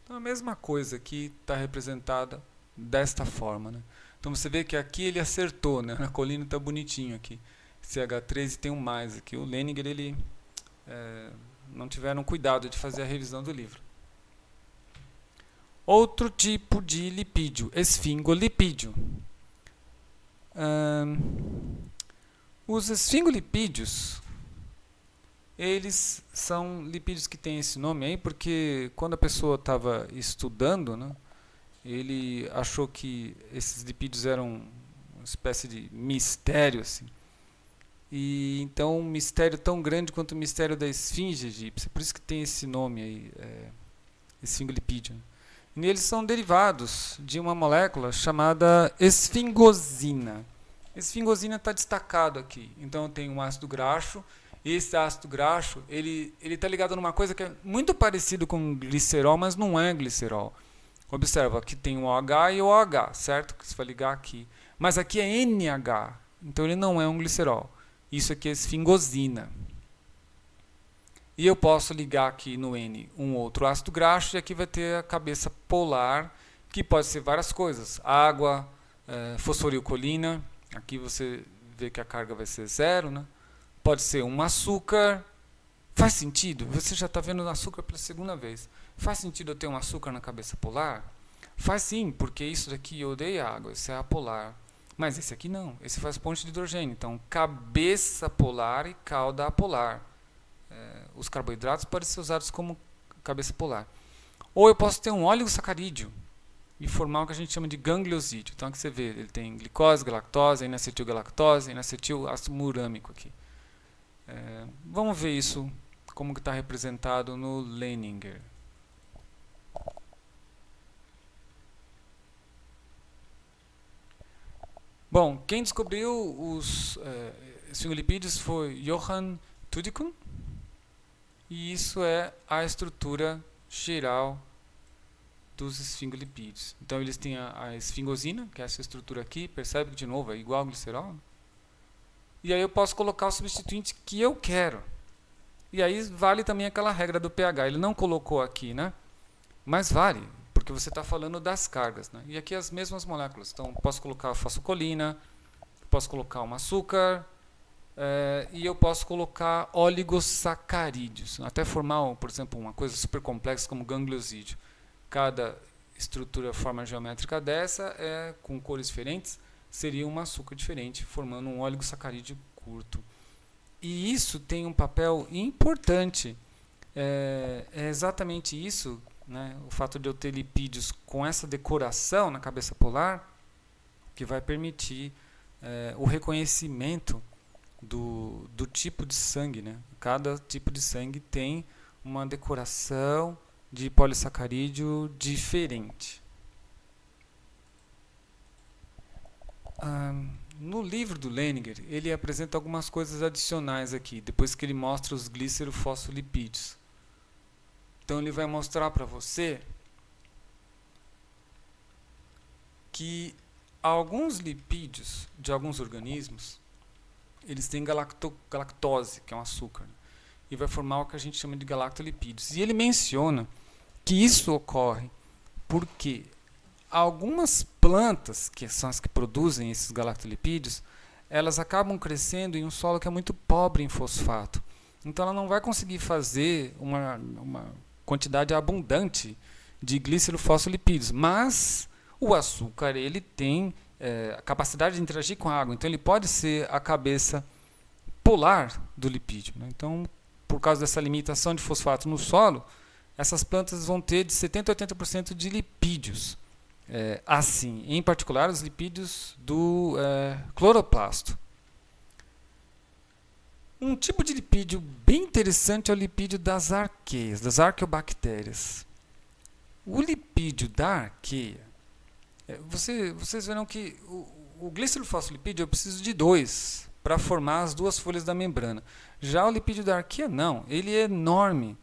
Então a mesma coisa aqui está representada desta forma, né? Então você vê que aqui ele acertou, né? A colina está bonitinho aqui. CH13 tem um mais aqui. O Leninger, ele não tiveram cuidado de fazer a revisão do livro. Outro tipo de lipídio, esfingolipídio. Os esfingolipídios, eles são lipídios que têm esse nome aí porque quando a pessoa estava estudando, né, ele achou que esses lipídios eram uma espécie de mistério, assim. E então um mistério tão grande quanto o mistério da esfinge egípcia, por isso que tem esse nome aí, esfingolipídio. E eles são derivados de uma molécula chamada esfingosina. Esfingosina está destacado aqui. Então eu tenho um ácido graxo. Esse ácido graxo ele está ligado numa coisa que é muito parecido com glicerol, mas não é glicerol. Observa, aqui tem o OH e o OH, certo? Que você vai ligar aqui. Mas aqui é NH, então ele não é um glicerol. Isso aqui é esfingosina. E eu posso ligar aqui no N um outro ácido graxo e aqui vai ter a cabeça polar, que pode ser várias coisas. Água, fosforilcolina, aqui você vê que a carga vai ser zero, né? Pode ser um açúcar. Faz sentido? Você já está vendo o açúcar pela segunda vez. Faz sentido eu ter um açúcar na cabeça polar? Faz sim, porque isso daqui eu odeio água, isso é apolar. Mas esse aqui não, esse faz ponte de hidrogênio. Então, cabeça polar e cauda apolar. Os carboidratos podem ser usados como cabeça polar. Ou eu posso ter um oligosacarídeo e formar o que a gente chama de gangliosídeo. Então aqui você vê, ele tem glicose, galactose, N-acetilgalactose, N-acetil ácido murâmico aqui. Vamos ver isso como que está representado no Leninger. Bom, quem descobriu os esfingolipídios foi Johann Tüdingen. E isso é a estrutura geral dos esfingolipídios. Então eles têm a esfingosina, que é essa estrutura aqui, percebe que de novo é igual ao glicerol. E aí eu posso colocar o substituinte que eu quero. E aí vale também aquela regra do pH. Ele não colocou aqui, né? Mas vale, porque você está falando das cargas, né? E aqui as mesmas moléculas. Então posso colocar a fosfocolina, posso colocar um açúcar, e eu posso colocar oligosacarídeos, até formar, por exemplo, uma coisa super complexa como gangliosídeo. Cada estrutura, forma geométrica dessa, com cores diferentes, seria um açúcar diferente, formando um oligosacarídeo curto. E isso tem um papel importante. É exatamente isso, né, o fato de eu ter lipídios com essa decoração na cabeça polar, que vai permitir o reconhecimento do tipo de sangue, né? Cada tipo de sangue tem uma decoração de polissacarídeo diferente. No livro do Leninger, ele apresenta algumas coisas adicionais aqui, depois que ele mostra os glicerofosfolipídios. Então ele vai mostrar para você que alguns lipídios de alguns organismos eles têm galactose, que é um açúcar, e vai formar o que a gente chama de galactolipídios. E ele menciona que isso ocorre porque algumas plantas, que são as que produzem esses galactolipídios, elas acabam crescendo em um solo que é muito pobre em fosfato. Então ela não vai conseguir fazer uma quantidade abundante de glicerofosfolipídios, mas o açúcar ele tem a capacidade de interagir com a água, então ele pode ser a cabeça polar do lipídio, né? Então, por causa dessa limitação de fosfato no solo, essas plantas vão ter de 70% a 80% de lipídios. Assim, em particular os lipídios do cloroplasto. Um tipo de lipídio bem interessante é o lipídio das arqueias, das arqueobactérias. O lipídio da arqueia, vocês verão que o glicerofosfolipídio eu preciso de dois para formar as duas folhas da membrana. Já o lipídio da arqueia não, ele é enorme.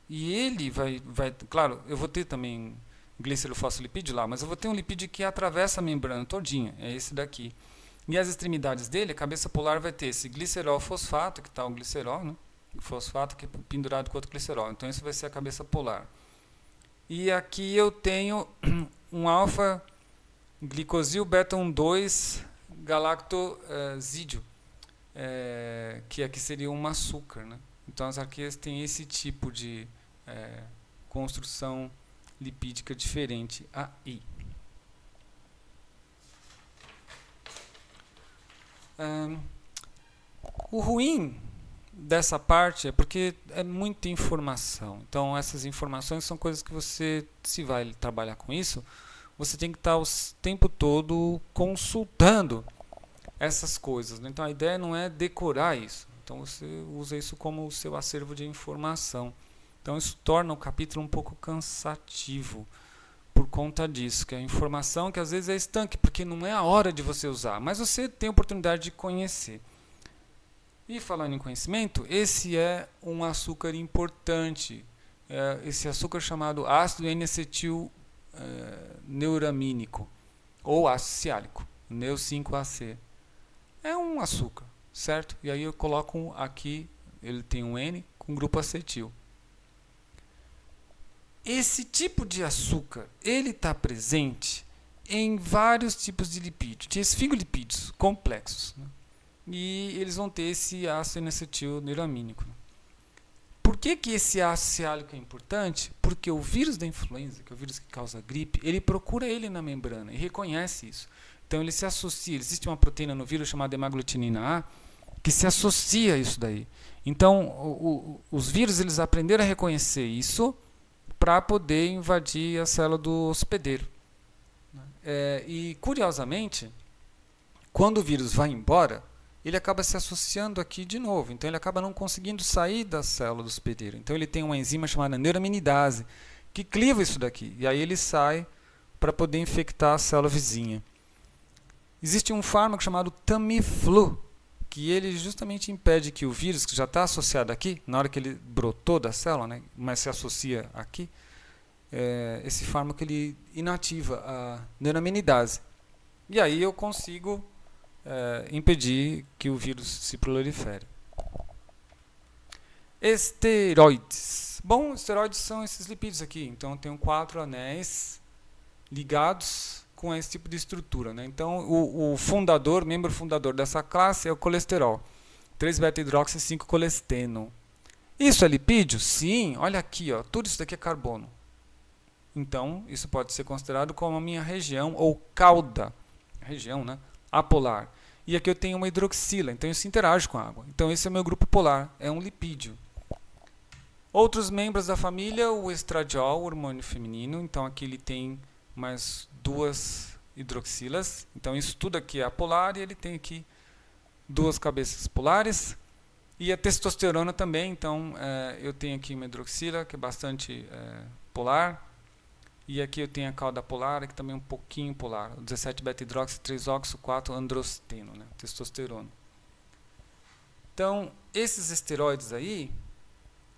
E ele vai, claro, eu vou ter também glicerofosfolipídio lá, mas eu vou ter um lipídio que atravessa a membrana todinha, é esse daqui. E as extremidades dele, a cabeça polar vai ter esse glicerol fosfato, que está o glicerol, né? O fosfato que é pendurado com outro glicerol. Então, isso vai ser a cabeça polar. E aqui eu tenho um alfa-glicosil beta-1,2 galactosídeo, que aqui seria um açúcar, né? Então, as arqueias têm esse tipo de construção lipídica diferente aí. O ruim dessa parte é porque é muita informação. Então, essas informações são coisas que você, se vai trabalhar com isso, você tem que estar o tempo todo consultando essas coisas, né? Então, a ideia não é decorar isso. Então, você usa isso como o seu acervo de informação. Então, isso torna o capítulo um pouco cansativo por conta disso, que é a informação que às vezes é estanque, porque não é a hora de você usar, mas você tem a oportunidade de conhecer. E falando em conhecimento, esse é um açúcar importante, esse açúcar chamado ácido N-acetil neuramínico, ou ácido ciálico, Neo5AC. É um açúcar, certo? E aí eu coloco aqui, ele tem um N com grupo acetil. Esse tipo de açúcar, ele está presente em vários tipos de lipídios, de esfingolipídios complexos, né? E eles vão ter esse ácido N-acetil neuramínico. Por que esse ácido ciálico é importante? Porque o vírus da influenza, que é o vírus que causa gripe, ele procura ele na membrana e reconhece isso. Então ele se associa, existe uma proteína no vírus chamada hemaglutinina A, que se associa a isso daí. Então os vírus eles aprenderam a reconhecer isso para poder invadir a célula do hospedeiro. E curiosamente, quando o vírus vai embora, ele acaba se associando aqui de novo. Então ele acaba não conseguindo sair da célula do hospedeiro. Então ele tem uma enzima chamada neuraminidase, que cliva isso daqui. E aí ele sai para poder infectar a célula vizinha. Existe um fármaco chamado Tamiflu, que ele justamente impede que o vírus, que já está associado aqui, na hora que ele brotou da célula, né, mas se associa aqui, esse fármaco ele inativa a neuraminidase. E aí eu consigo impedir que o vírus se prolifere. Esteroides. Bom, esteroides são esses lipídios aqui. Então eu tenho 4 anéis ligados com esse tipo de estrutura, né? Então o fundador, membro fundador dessa classe é o colesterol. 3-beta-hidroxi 5-colesteno. Isso é lipídio? Sim, olha aqui, ó, tudo isso daqui é carbono. Então, isso pode ser considerado como a minha região ou cauda, região, né, apolar. E aqui eu tenho uma hidroxila, então isso interage com a água. Então esse é o meu grupo polar, é um lipídio. Outros membros da família, o estradiol, o hormônio feminino. Então aqui ele tem mais 2 hidroxilas. Então isso tudo aqui é apolar e ele tem aqui 2 cabeças polares. E a testosterona também, então eu tenho aqui uma hidroxila que é bastante polar. E aqui eu tenho a cauda polar, que também é um pouquinho polar. 17-beta-hidroxi 3-oxo-4-androsteno, né? Testosterona. Então, esses esteroides aí,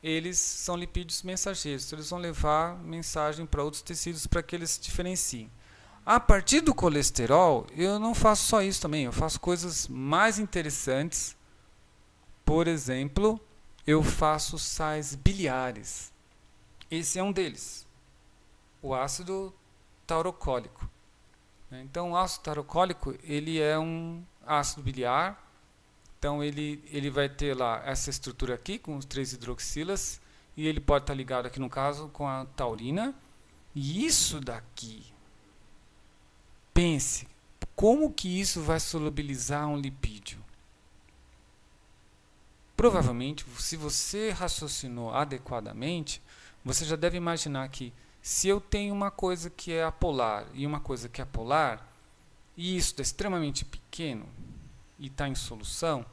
eles são lipídios mensageiros. Então, eles vão levar mensagem para outros tecidos para que eles se diferenciem. A partir do colesterol, eu não faço só isso também. Eu faço coisas mais interessantes. Por exemplo, eu faço sais biliares. Esse é um deles. O ácido taurocólico. Então, o ácido taurocólico ele é um ácido biliar. Então, ele vai ter lá essa estrutura aqui, com os 3 hidroxilas, e ele pode estar ligado aqui, no caso, com a taurina. E isso daqui, pense, como que isso vai solubilizar um lipídio? Provavelmente, se você raciocinou adequadamente, você já deve imaginar que se eu tenho uma coisa que é apolar e uma coisa que é polar, e isso é extremamente pequeno e está em solução,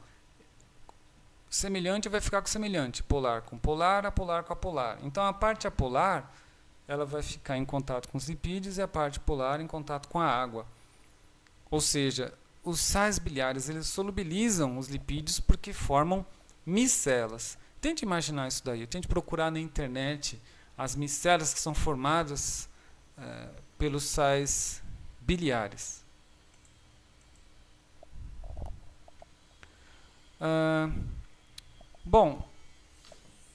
semelhante vai ficar com semelhante, polar com polar, apolar com apolar. Então a parte apolar ela vai ficar em contato com os lipídios e a parte polar em contato com a água. Ou seja, os sais biliares eles solubilizam os lipídios porque formam micelas. Tente imaginar isso daí, tente procurar na internet as micelas que são formadas pelos sais biliares. Bom,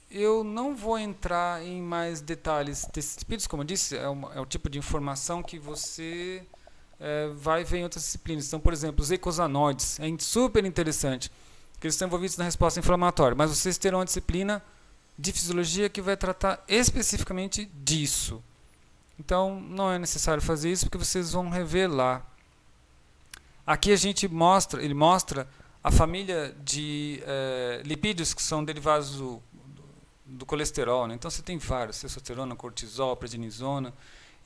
eu não vou entrar em mais detalhes desses lipídios, como eu disse, é o tipo de informação que você vai ver em outras disciplinas. Então, por exemplo, os eicosanoides, é super interessante, que eles estão envolvidos na resposta inflamatória, mas vocês terão uma disciplina de fisiologia que vai tratar especificamente disso. Então, não é necessário fazer isso, porque vocês vão rever lá. Aqui ele mostra a família de lipídios que são derivados do colesterol, né? Então você tem vários, testosterona, cortisol, prednisona,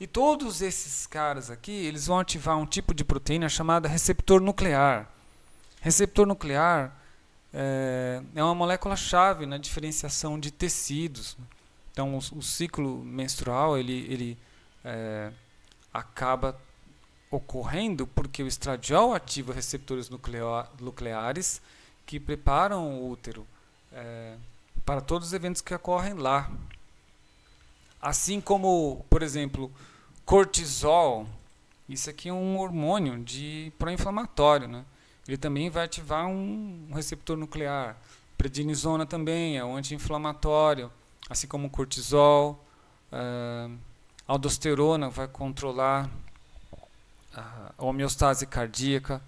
e todos esses caras aqui, eles vão ativar um tipo de proteína chamada receptor nuclear. Receptor nuclear é uma molécula-chave na diferenciação de tecidos. Então o ciclo menstrual ele acaba ocorrendo porque o estradiol ativa receptores nucleares que preparam o útero para todos os eventos que ocorrem lá. Assim como, por exemplo, cortisol, isso aqui é um hormônio pró-inflamatório, né? Ele também vai ativar um receptor nuclear. Prednisona também é um anti-inflamatório, assim como o cortisol. A aldosterona vai controlar a homeostase cardíaca.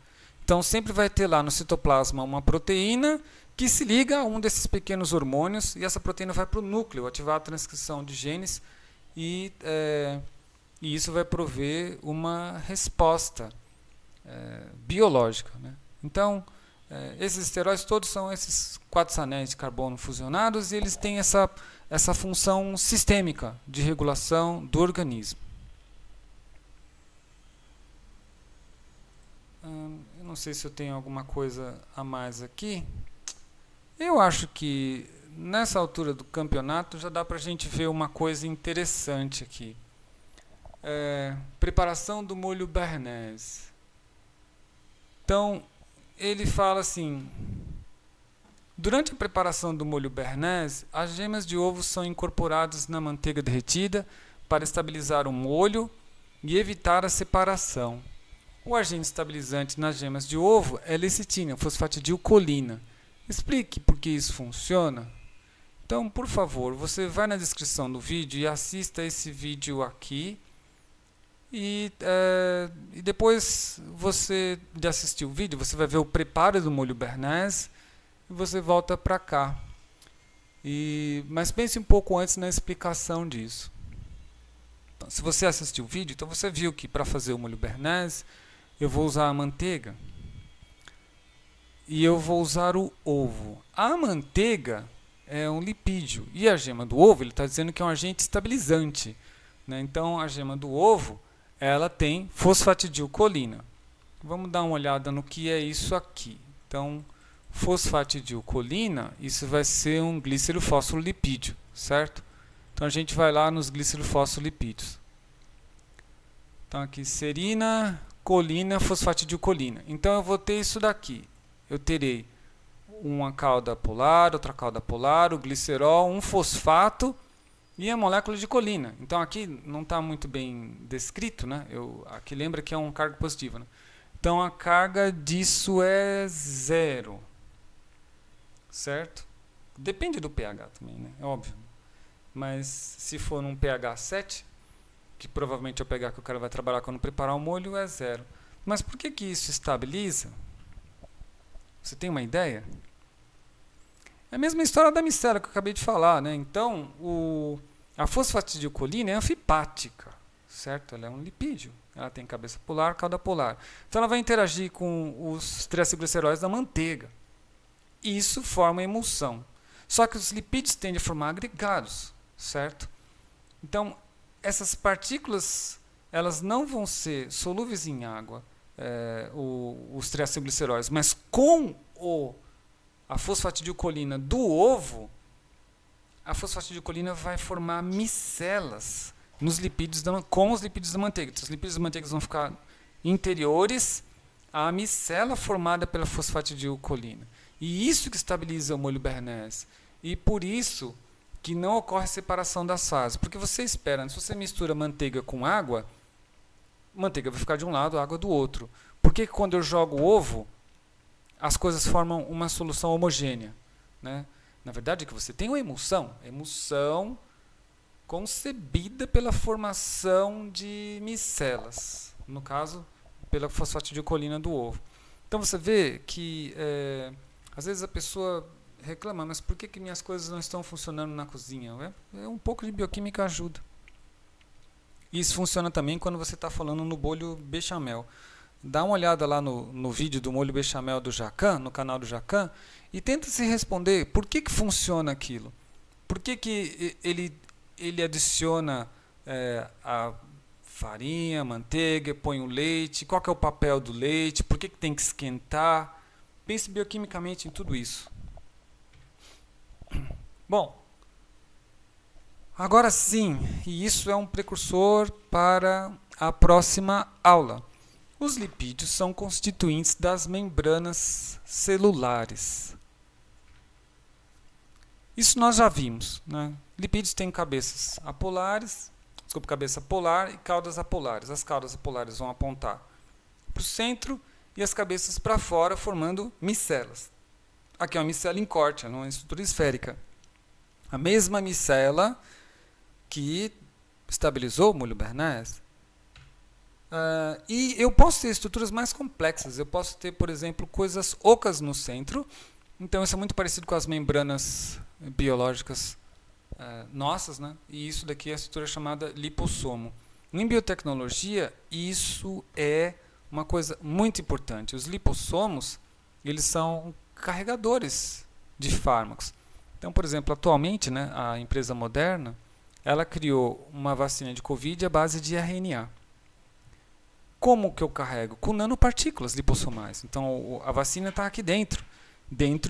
Então sempre vai ter lá no citoplasma uma proteína que se liga a um desses pequenos hormônios e essa proteína vai para o núcleo, ativar a transcrição de genes e isso vai prover uma resposta biológica, né? Então, esses esteróides todos são esses 4 anéis de carbono fusionados e eles têm essa função sistêmica de regulação do organismo. Eu não sei se eu tenho alguma coisa a mais aqui. Eu acho que nessa altura do campeonato já dá para a gente ver uma coisa interessante aqui. Preparação do molho béarnaise. Então, ele fala assim: durante a preparação do molho béarnaise, as gemas de ovo são incorporadas na manteiga derretida para estabilizar o molho e evitar a separação. O agente estabilizante nas gemas de ovo é lecitina, fosfatidilcolina. Explique por que isso funciona. Então, por favor, você vai na descrição do vídeo e assista esse vídeo aqui. E depois de assistir o vídeo, você vai ver o preparo do molho béarnaise e você volta para cá. Mas pense um pouco antes na explicação disso. Então, se você assistiu o vídeo, então você viu que para fazer o molho béarnaise eu vou usar a manteiga e eu vou usar o ovo. A manteiga é um lipídio e a gema do ovo ele está dizendo que é um agente estabilizante, né? Então a gema do ovo ela tem fosfatidilcolina. Vamos dar uma olhada no que é isso aqui. Então, fosfatidilcolina, isso vai ser um glicerofosfolipídio, certo? Então a gente vai lá nos glicerofosfolipídios. Então aqui serina, colina, fosfatidilcolina. Então eu vou ter isso daqui. Eu terei uma cauda polar, outra cauda polar, o glicerol, um fosfato e a molécula de colina. Então aqui não está muito bem descrito, né? Aqui lembra que é um carga positiva, né? Então a carga disso é 0, certo? Depende do pH também, né? É óbvio. Mas se for num pH 7, que provavelmente é o pH que o cara vai trabalhar quando preparar o molho, é 0. Mas por que isso estabiliza? Você tem uma ideia? É a mesma história da micela que eu acabei de falar, né? Então, a fosfatidilcolina é anfipática, certo? Ela é um lipídio. Ela tem cabeça polar, cauda polar. Então, ela vai interagir com os triacilgliceróis da manteiga. Isso forma emulsão. Só que os lipídios tendem a formar agregados, certo? Então, essas partículas, elas não vão ser solúveis em água, os triacilgliceróis, mas com a fosfatidilcolina do ovo, a fosfatidilcolina vai formar micelas nos lipídios com os lipídios da manteiga. Então, os lipídios da manteiga vão ficar interiores à micela formada pela fosfatidilcolina. E isso que estabiliza o molho Béarnaise. E por isso que não ocorre separação das fases. Porque você espera, se você mistura manteiga com água, manteiga vai ficar de um lado, água do outro. Por que quando eu jogo o ovo, as coisas formam uma solução homogênea, né? Na verdade, é que você tem uma emulsão concebida pela formação de micelas, no caso, pela fosfatidilcolina do ovo. Então você vê que às vezes a pessoa reclama, mas por que minhas coisas não estão funcionando na cozinha? Um pouco de bioquímica ajuda. Isso funciona também quando você está falando no molho bechamel. Dá uma olhada lá no vídeo do molho bechamel do Jacan, no canal do Jacan, e tenta se responder por que funciona aquilo. Por que ele adiciona a farinha, manteiga, põe o leite, qual que é o papel do leite, por que tem que esquentar. Pense bioquimicamente em tudo isso. Bom, agora sim, e isso é um precursor para a próxima aula. Os lipídios são constituintes das membranas celulares. Isso nós já vimos, né? Lipídios têm cabeça polar e caudas apolares. As caudas apolares vão apontar para o centro e as cabeças para fora, formando micelas. Aqui é uma micela em corte, ela é uma estrutura esférica. A mesma micela que estabilizou o molho Béarnaise. E eu posso ter estruturas mais complexas. Eu posso ter, por exemplo, coisas ocas no centro. Então isso é muito parecido com as membranas biológicas nossas, né? E isso daqui é a estrutura chamada lipossomo. Em biotecnologia, isso é uma coisa muito importante. Os lipossomos, eles são carregadores de fármacos. Então, por exemplo, atualmente, né, a empresa Moderna, ela criou uma vacina de Covid à base de RNA. Como que eu carrego? Com nanopartículas lipossomais. Então, a vacina está aqui dentro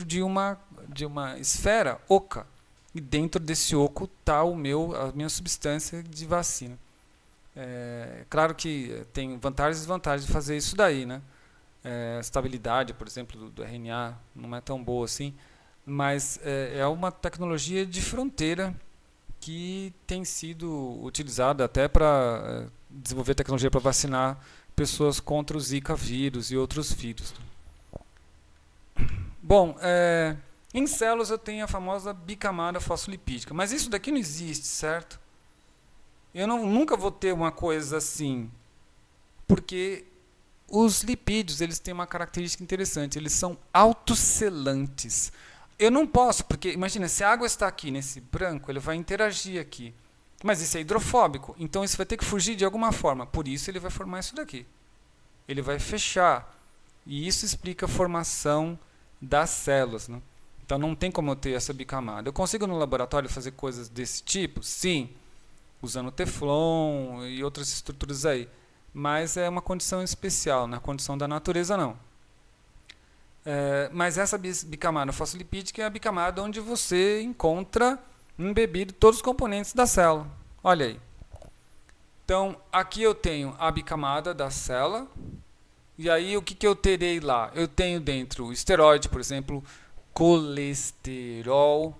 de uma esfera oca. E dentro desse oco está a minha substância de vacina. Claro que tem vantagens e desvantagens de fazer isso daí, né? A estabilidade, por exemplo, do RNA não é tão boa assim, mas é uma tecnologia de fronteira que tem sido utilizada até para desenvolver tecnologia para vacinar pessoas contra o Zika vírus e outros vírus. Bom, em células eu tenho a famosa bicamada fosfolipídica, mas isso daqui não existe, certo? Eu nunca vou ter uma coisa assim, porque os lipídios eles têm uma característica interessante, eles são autosselantes. Eu não posso, porque imagina, se a água está aqui nesse branco, ele vai interagir aqui. Mas isso é hidrofóbico, então isso vai ter que fugir de alguma forma. Por isso ele vai formar isso daqui. Ele vai fechar. E isso explica a formação das células, né? Então não tem como eu ter essa bicamada. Eu consigo no laboratório fazer coisas desse tipo? Sim. Usando teflon e outras estruturas aí. Mas é uma condição especial, na condição da natureza não. Mas essa bicamada fosfolipídica é a bicamada onde você encontra embebido todos os componentes da célula. Olha aí. Então, aqui eu tenho a bicamada da célula. E aí, o que eu terei lá? Eu tenho dentro o esteroide, por exemplo, colesterol.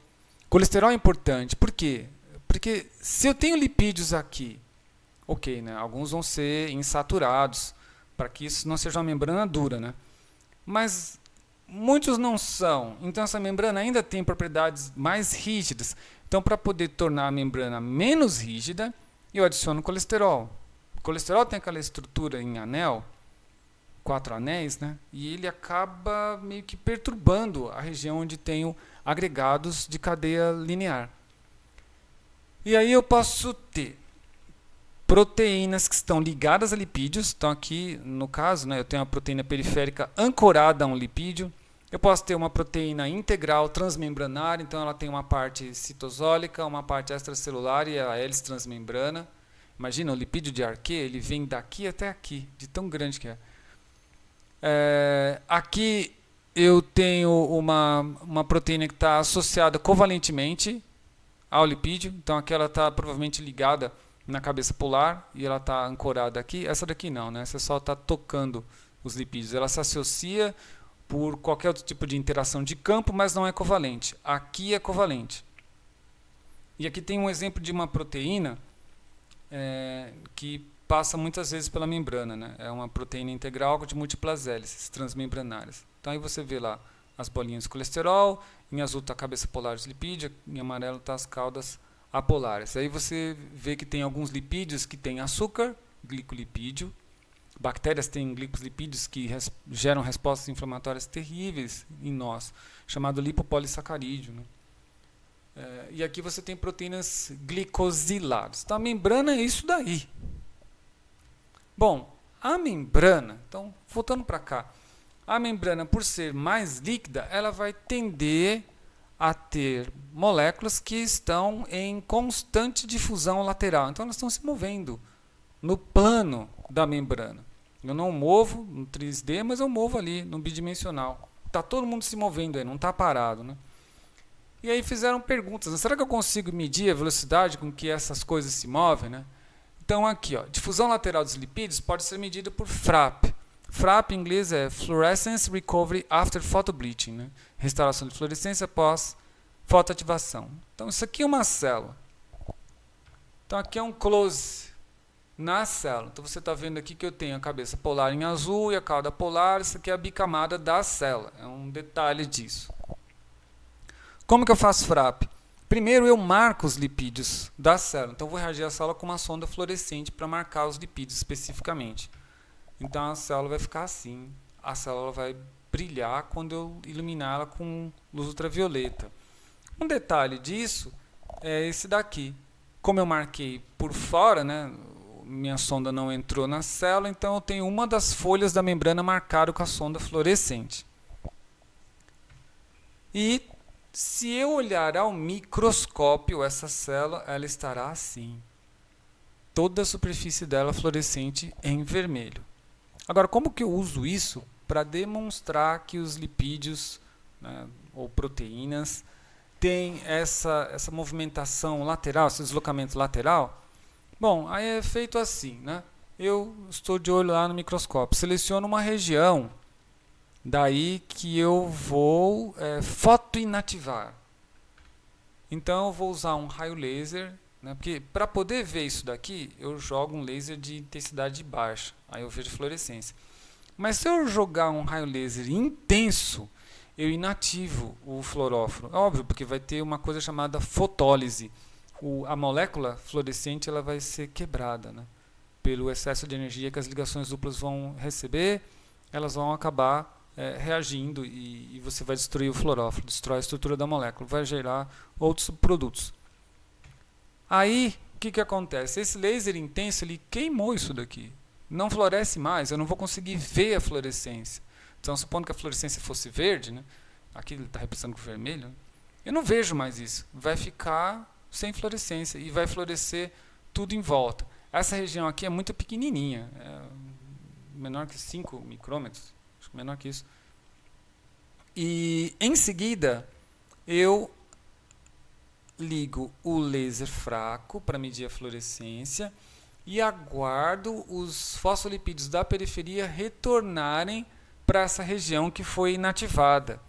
Colesterol é importante. Por quê? Porque se eu tenho lipídios aqui, ok, né? Alguns vão ser insaturados, para que isso não seja uma membrana dura, né? Mas muitos não são. Então, essa membrana ainda tem propriedades mais rígidas. Então, para poder tornar a membrana menos rígida, eu adiciono colesterol. O colesterol tem aquela estrutura em anel, 4 anéis, né? E ele acaba meio que perturbando a região onde tenho agregados de cadeia linear. E aí eu posso ter proteínas que estão ligadas a lipídios. Então aqui, no caso, né, eu tenho uma proteína periférica ancorada a um lipídio. Eu posso ter uma proteína integral transmembranar, então ela tem uma parte citosólica, uma parte extracelular e a hélice transmembrana. Imagina, o lipídio de Arquet, ele vem daqui até aqui, de tão grande que é. Aqui eu tenho uma proteína que está associada covalentemente ao lipídio, então aqui ela está provavelmente ligada na cabeça polar e ela está ancorada aqui. Essa daqui não, né? Essa só está tocando os lipídios. Ela se associa por qualquer outro tipo de interação de campo, mas não é covalente. Aqui é covalente. E aqui tem um exemplo de uma proteína que passa muitas vezes pela membrana, né? É uma proteína integral de múltiplas hélices transmembranárias. Então aí você vê lá as bolinhas de colesterol, em azul está a cabeça polar dos lipídios, em amarelo está as caudas apolares. Aí você vê que tem alguns lipídios que têm açúcar, glicolipídio. Bactérias têm glicoslipídios que geram respostas inflamatórias terríveis em nós, chamado lipopolissacarídeo, né? E aqui você tem proteínas glicosiladas. Então a membrana é isso daí. Bom, a membrana, então voltando para cá, a membrana, por ser mais líquida, ela vai tender a ter moléculas que estão em constante difusão lateral. Então elas estão se movendo no plano da membrana. Eu não movo no 3D, mas eu movo ali no bidimensional. Está todo mundo se movendo aí, não está parado, né? E aí fizeram perguntas, né? Será que eu consigo medir a velocidade com que essas coisas se movem, né? Então aqui, ó, difusão lateral dos lipídios pode ser medida por FRAP. FRAP em inglês é Fluorescence Recovery After Photobleaching, né? Restauração de fluorescência após fotoativação. Então isso aqui é uma célula. Então aqui é um close na célula. Então você está vendo aqui que eu tenho a cabeça polar em azul e a cauda polar. Isso aqui é a bicamada da célula. É um detalhe disso. Como que eu faço FRAP? Primeiro eu marco os lipídios da célula. Então eu vou reagir à célula com uma sonda fluorescente para marcar os lipídios especificamente. Então a célula vai ficar assim. A célula vai brilhar quando eu iluminar ela com luz ultravioleta. Um detalhe disso é esse daqui. Como eu marquei por fora, né, minha sonda não entrou na célula, então eu tenho uma das folhas da membrana marcada com a sonda fluorescente. E se eu olhar ao microscópio essa célula, ela estará assim. Toda a superfície dela fluorescente em vermelho. Agora, como que eu uso isso para demonstrar que os lipídios, né, ou proteínas têm essa movimentação lateral, esse deslocamento lateral? Bom, aí é feito assim, né? Eu estou de olho lá no microscópio, seleciono uma região, daí que eu vou fotoinativar. Então eu vou usar um raio laser, né, porque para poder ver isso daqui, eu jogo um laser de intensidade baixa, aí eu vejo fluorescência. Mas se eu jogar um raio laser intenso, eu inativo o fluoróforo. Óbvio, porque vai ter uma coisa chamada fotólise. A molécula fluorescente ela vai ser quebrada, né, pelo excesso de energia que as ligações duplas vão receber, elas vão acabar reagindo e você vai destruir o fluoróforo, destrói a estrutura da molécula, vai gerar outros subprodutos. Aí, o que acontece? Esse laser intenso, ele queimou isso daqui. Não floresce mais, eu não vou conseguir ver a fluorescência. Então, supondo que a fluorescência fosse verde, né? Aqui ele está representando com vermelho, né? Eu não vejo mais isso. Vai ficar sem fluorescência e vai florescer tudo em volta. Essa região aqui é muito pequenininha, menor que 5 micrômetros, acho que menor que isso. E em seguida, eu ligo o laser fraco para medir a fluorescência e aguardo os fosfolipídios da periferia retornarem para essa região que foi inativada.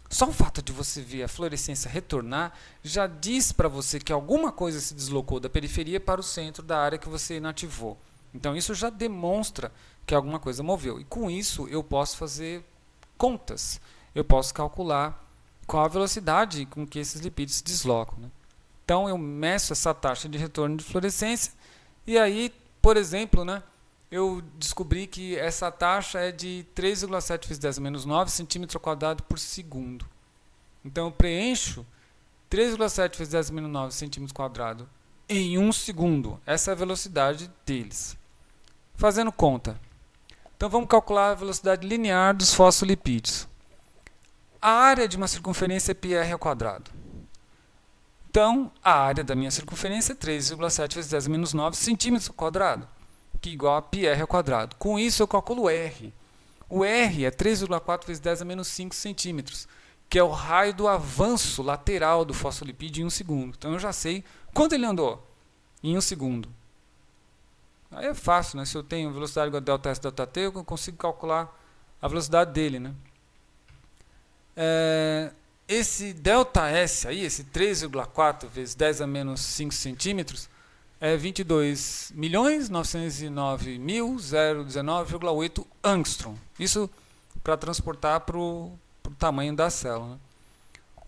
Só o fato de você ver a fluorescência retornar já diz para você que alguma coisa se deslocou da periferia para o centro da área que você inativou. Então isso já demonstra que alguma coisa moveu. E com isso eu posso fazer contas. Eu posso calcular qual a velocidade com que esses lipídios se deslocam, né? Então eu meço essa taxa de retorno de fluorescência e aí, por exemplo, né, eu descobri que essa taxa é de 3,7 × 10⁻⁹ centímetro quadrado por segundo. Então eu preencho 3,7 × 10⁻⁹ centímetro quadrado em 1 segundo. Essa é a velocidade deles. Fazendo conta. Então vamos calcular a velocidade linear dos fosfolipídios. A área de uma circunferência é πr². Então, a área da minha circunferência é 3,7 × 10⁻⁹ centímetros quadrado, que é igual a πr². Com isso, eu calculo R. O R é 3,4 vezes 10 a menos 5 centímetros, que é o raio do avanço lateral do fosfolipídio em 1 segundo. Então eu já sei quanto ele andou em 1 segundo. Aí é fácil, né? Se eu tenho velocidade igual a delta S, delta T, eu consigo calcular a velocidade dele, né? Esse delta S aí, esse 3,4 vezes 10 a menos 5 centímetros, é 22.909.019,8 angstrom. Isso para transportar para o tamanho da célula, né?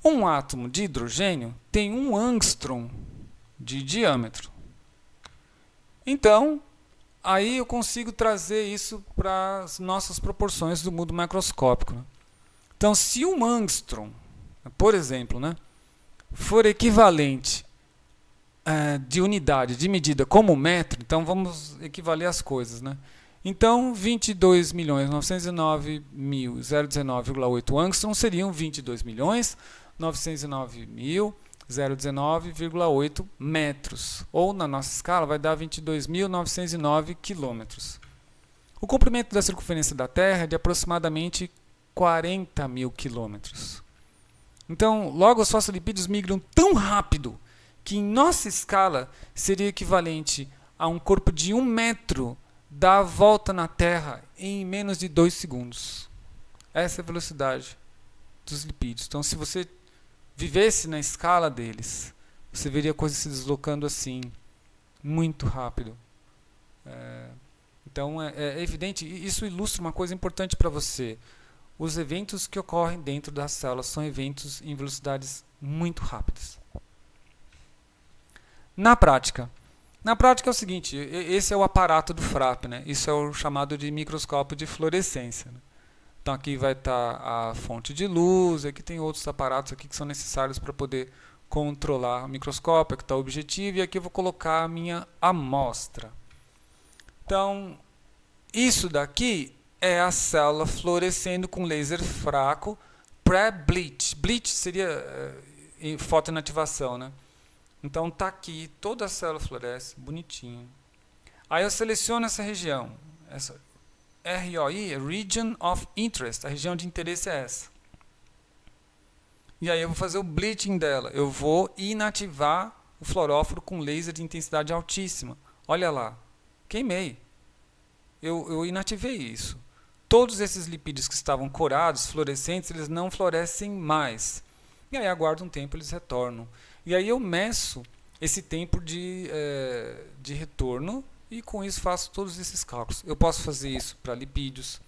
Um átomo de hidrogênio tem 1 angstrom de diâmetro. Então, aí eu consigo trazer isso para as nossas proporções do mundo macroscópico, né? Então, se 1 angstrom, por exemplo, né, for equivalente de unidade de medida como metro, então vamos equivaler as coisas, né? Então, 22.909.019,8 angstrom seriam 22.909.019,8 metros. Ou, na nossa escala, vai dar 22.909 quilômetros. O comprimento da circunferência da Terra é de aproximadamente 40 mil quilômetros. Então, logo os fosfolipídios migram tão rápido que em nossa escala seria equivalente a um corpo de 1 metro dar a volta na Terra em menos de 2 segundos. Essa é a velocidade dos lipídios. Então, se você vivesse na escala deles, você veria coisas se deslocando assim, muito rápido. Então, é evidente, isso ilustra uma coisa importante para você. Os eventos que ocorrem dentro das células são eventos em velocidades muito rápidas. Na prática é o seguinte, esse é o aparato do FRAP, né? Isso é o chamado de microscópio de fluorescência, né? Então aqui vai estar a fonte de luz, aqui tem outros aparatos aqui que são necessários para poder controlar o microscópio, aqui está o objetivo, e aqui eu vou colocar a minha amostra. Então, isso daqui é a célula fluorescendo com laser fraco pré-bleach. Bleach seria fotoinativação, né? Então está aqui, toda a célula fluoresce, bonitinho. Aí eu seleciono essa região, essa ROI, Region of Interest, a região de interesse é essa. E aí eu vou fazer o bleaching dela, eu vou inativar o fluoróforo com laser de intensidade altíssima. Olha lá, queimei. Eu inativei isso. Todos esses lipídios que estavam corados, fluorescentes, eles não fluorescem mais. E aí aguardo um tempo, eles retornam. E aí eu meço esse tempo de retorno e com isso faço todos esses cálculos. Eu posso fazer isso para lipídios,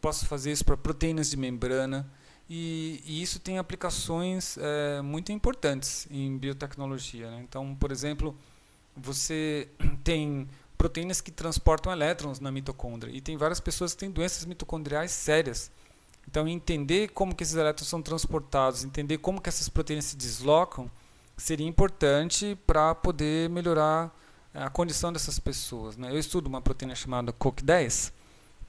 posso fazer isso para proteínas de membrana e isso tem aplicações muito importantes em biotecnologia, né? Então, por exemplo, você tem proteínas que transportam elétrons na mitocôndria e tem várias pessoas que têm doenças mitocondriais sérias. Então, entender como que esses elétrons são transportados, entender como que essas proteínas se deslocam, seria importante para poder melhorar a condição dessas pessoas, né? Eu estudo uma proteína chamada CoQ10,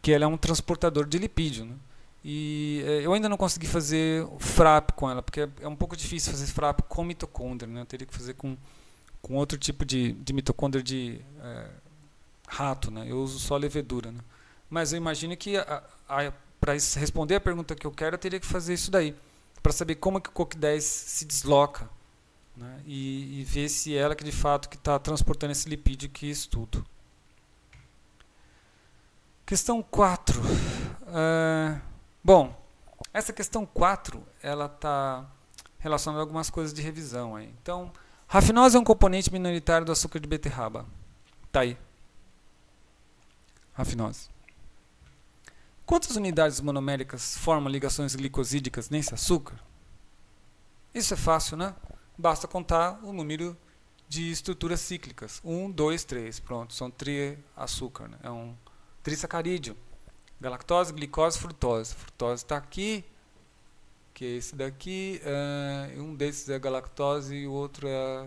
que ela é um transportador de lipídio, né? E eu ainda não consegui fazer FRAP com ela, porque é um pouco difícil fazer FRAP com mitocôndria, né? Eu teria que fazer com outro tipo de mitocôndria de rato, né? Eu uso só levedura, né? Mas eu imagino que para responder a pergunta que eu quero, eu teria que fazer isso daí, para saber como que o CoQ10 se desloca, né? E ver se é ela que de fato que está transportando esse lipídio que estudo. Questão 4. Bom, essa questão 4 ela está relacionada a algumas coisas de revisão aí. Então, rafinose é um componente minoritário do açúcar de beterraba. Tá aí. Rafinose. Quantas unidades monoméricas formam ligações glicosídicas nesse açúcar? Isso é fácil, né? Basta contar o número de estruturas cíclicas. 1, 2, 3. Pronto, são triaçúcar, né? É um trissacarídeo. Galactose, glicose, frutose. Frutose está aqui, que é esse daqui. Um desses é galactose e o outro é a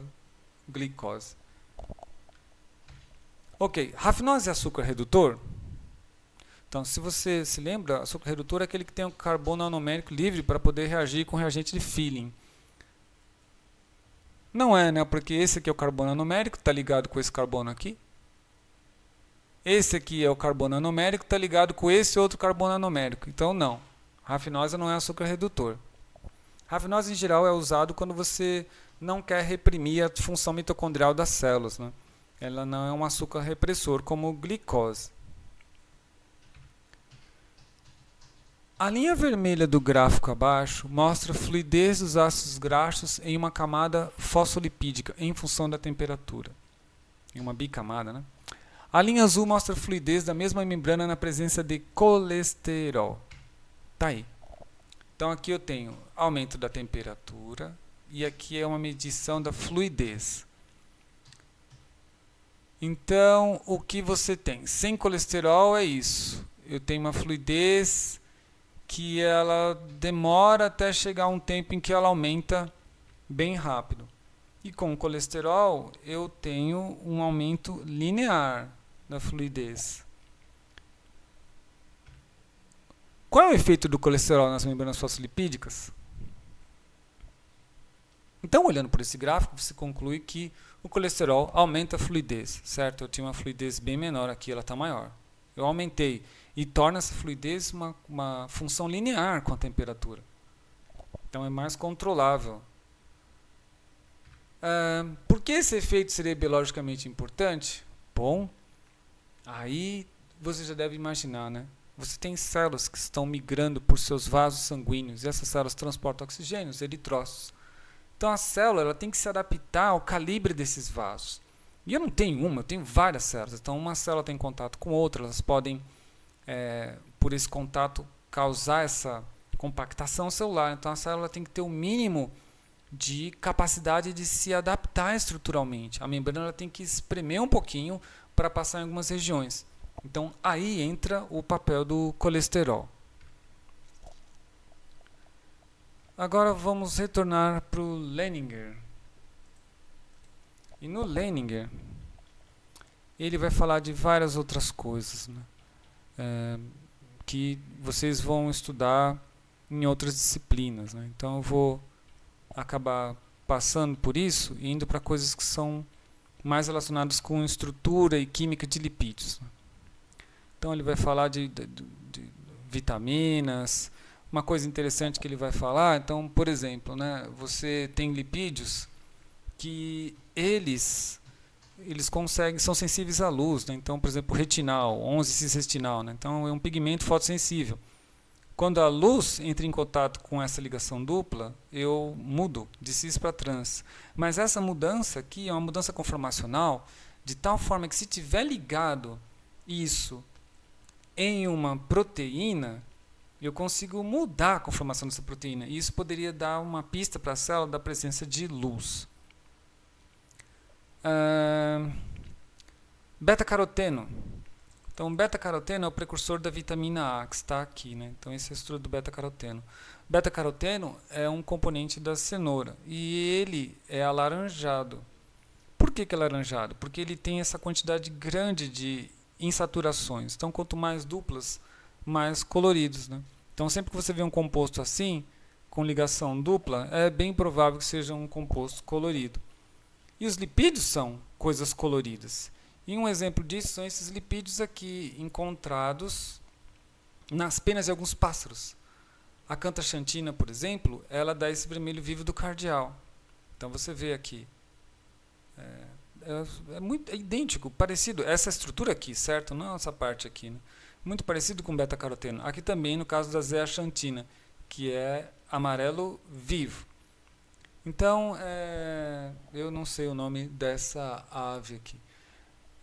glicose. Ok, rafinose é açúcar redutor? Então, se você se lembra, açúcar redutor é aquele que tem um carbono anomérico livre para poder reagir com reagente de Filling. Não é, né? Porque esse aqui é o carbono anomérico, está ligado com esse carbono aqui. esse aqui é o carbono anomérico, está ligado com esse outro carbono anomérico. Então, não. Rafinose não é açúcar redutor. Rafinose, em geral, é usado quando você não quer reprimir a função mitocondrial das células, né? Ela não é um açúcar repressor como glicose. A linha vermelha do gráfico abaixo mostra a fluidez dos ácidos graxos em uma camada fosfolipídica em função da temperatura. Em uma bicamada, né? A linha azul mostra a fluidez da mesma membrana na presença de colesterol. Tá aí. Então aqui eu tenho aumento da temperatura e aqui é uma medição da fluidez. Então, o que você tem? Sem colesterol é isso. Eu tenho uma fluidez que ela demora até chegar um tempo em que ela aumenta bem rápido. E com colesterol eu tenho um aumento linear da fluidez. Qual é o efeito do colesterol nas membranas fosfolipídicas? Então, olhando por esse gráfico, você conclui que o colesterol aumenta a fluidez, certo? Eu tinha uma fluidez bem menor, aqui ela está maior. Eu aumentei e torna essa fluidez uma função linear com a temperatura. Então, é mais controlável. Por que esse efeito seria biologicamente importante? Bom, aí você já deve imaginar, né? Você tem células que estão migrando por seus vasos sanguíneos e essas células transportam oxigênio, os eritrócitos. Então a célula ela tem que se adaptar ao calibre desses vasos. E eu não tenho uma, eu tenho várias células. Então uma célula tem contato com outra, elas podem, por esse contato, causar essa compactação celular. Então a célula tem que ter o mínimo de capacidade de se adaptar estruturalmente. A membrana ela tem que espremer um pouquinho para passar em algumas regiões. Então aí entra o papel do colesterol. Agora vamos retornar para o Leininger. E no Leininger, ele vai falar de várias outras coisas, né? Que vocês vão estudar em outras disciplinas, né? Então eu vou acabar passando por isso e indo para coisas que são mais relacionadas com estrutura e química de lipídios. Então ele vai falar de vitaminas. Uma coisa interessante que ele vai falar, então, por exemplo, né, você tem lipídios que eles conseguem, são sensíveis à luz, né? Então, por exemplo, retinal, 11-cis-retinal, né? Então é um pigmento fotossensível. Quando a luz entra em contato com essa ligação dupla, eu mudo de cis para trans. Mas essa mudança aqui é uma mudança conformacional de tal forma que se tiver ligado isso em uma proteína, eu consigo mudar a conformação dessa proteína. E isso poderia dar uma pista para a célula da presença de luz. Beta-caroteno. Então, beta-caroteno é o precursor da vitamina A, que está aqui, né? Então, esse é o estudo do beta-caroteno. Beta-caroteno é um componente da cenoura e ele é alaranjado. Por que é alaranjado? Porque ele tem essa quantidade grande de insaturações. Então, quanto mais duplas, mais coloridos, né? Então, sempre que você vê um composto assim, com ligação dupla, é bem provável que seja um composto colorido. E os lipídios são coisas coloridas. E um exemplo disso são esses lipídios aqui, encontrados nas penas de alguns pássaros. A cantaxantina, por exemplo, ela dá esse vermelho vivo do cardeal. Então você vê aqui. É idêntico, parecido. Essa estrutura aqui, certo? Não essa parte aqui, né? Muito parecido com beta-caroteno. Aqui também no caso da zeaxantina, que é amarelo vivo. Então, eu não sei o nome dessa ave aqui.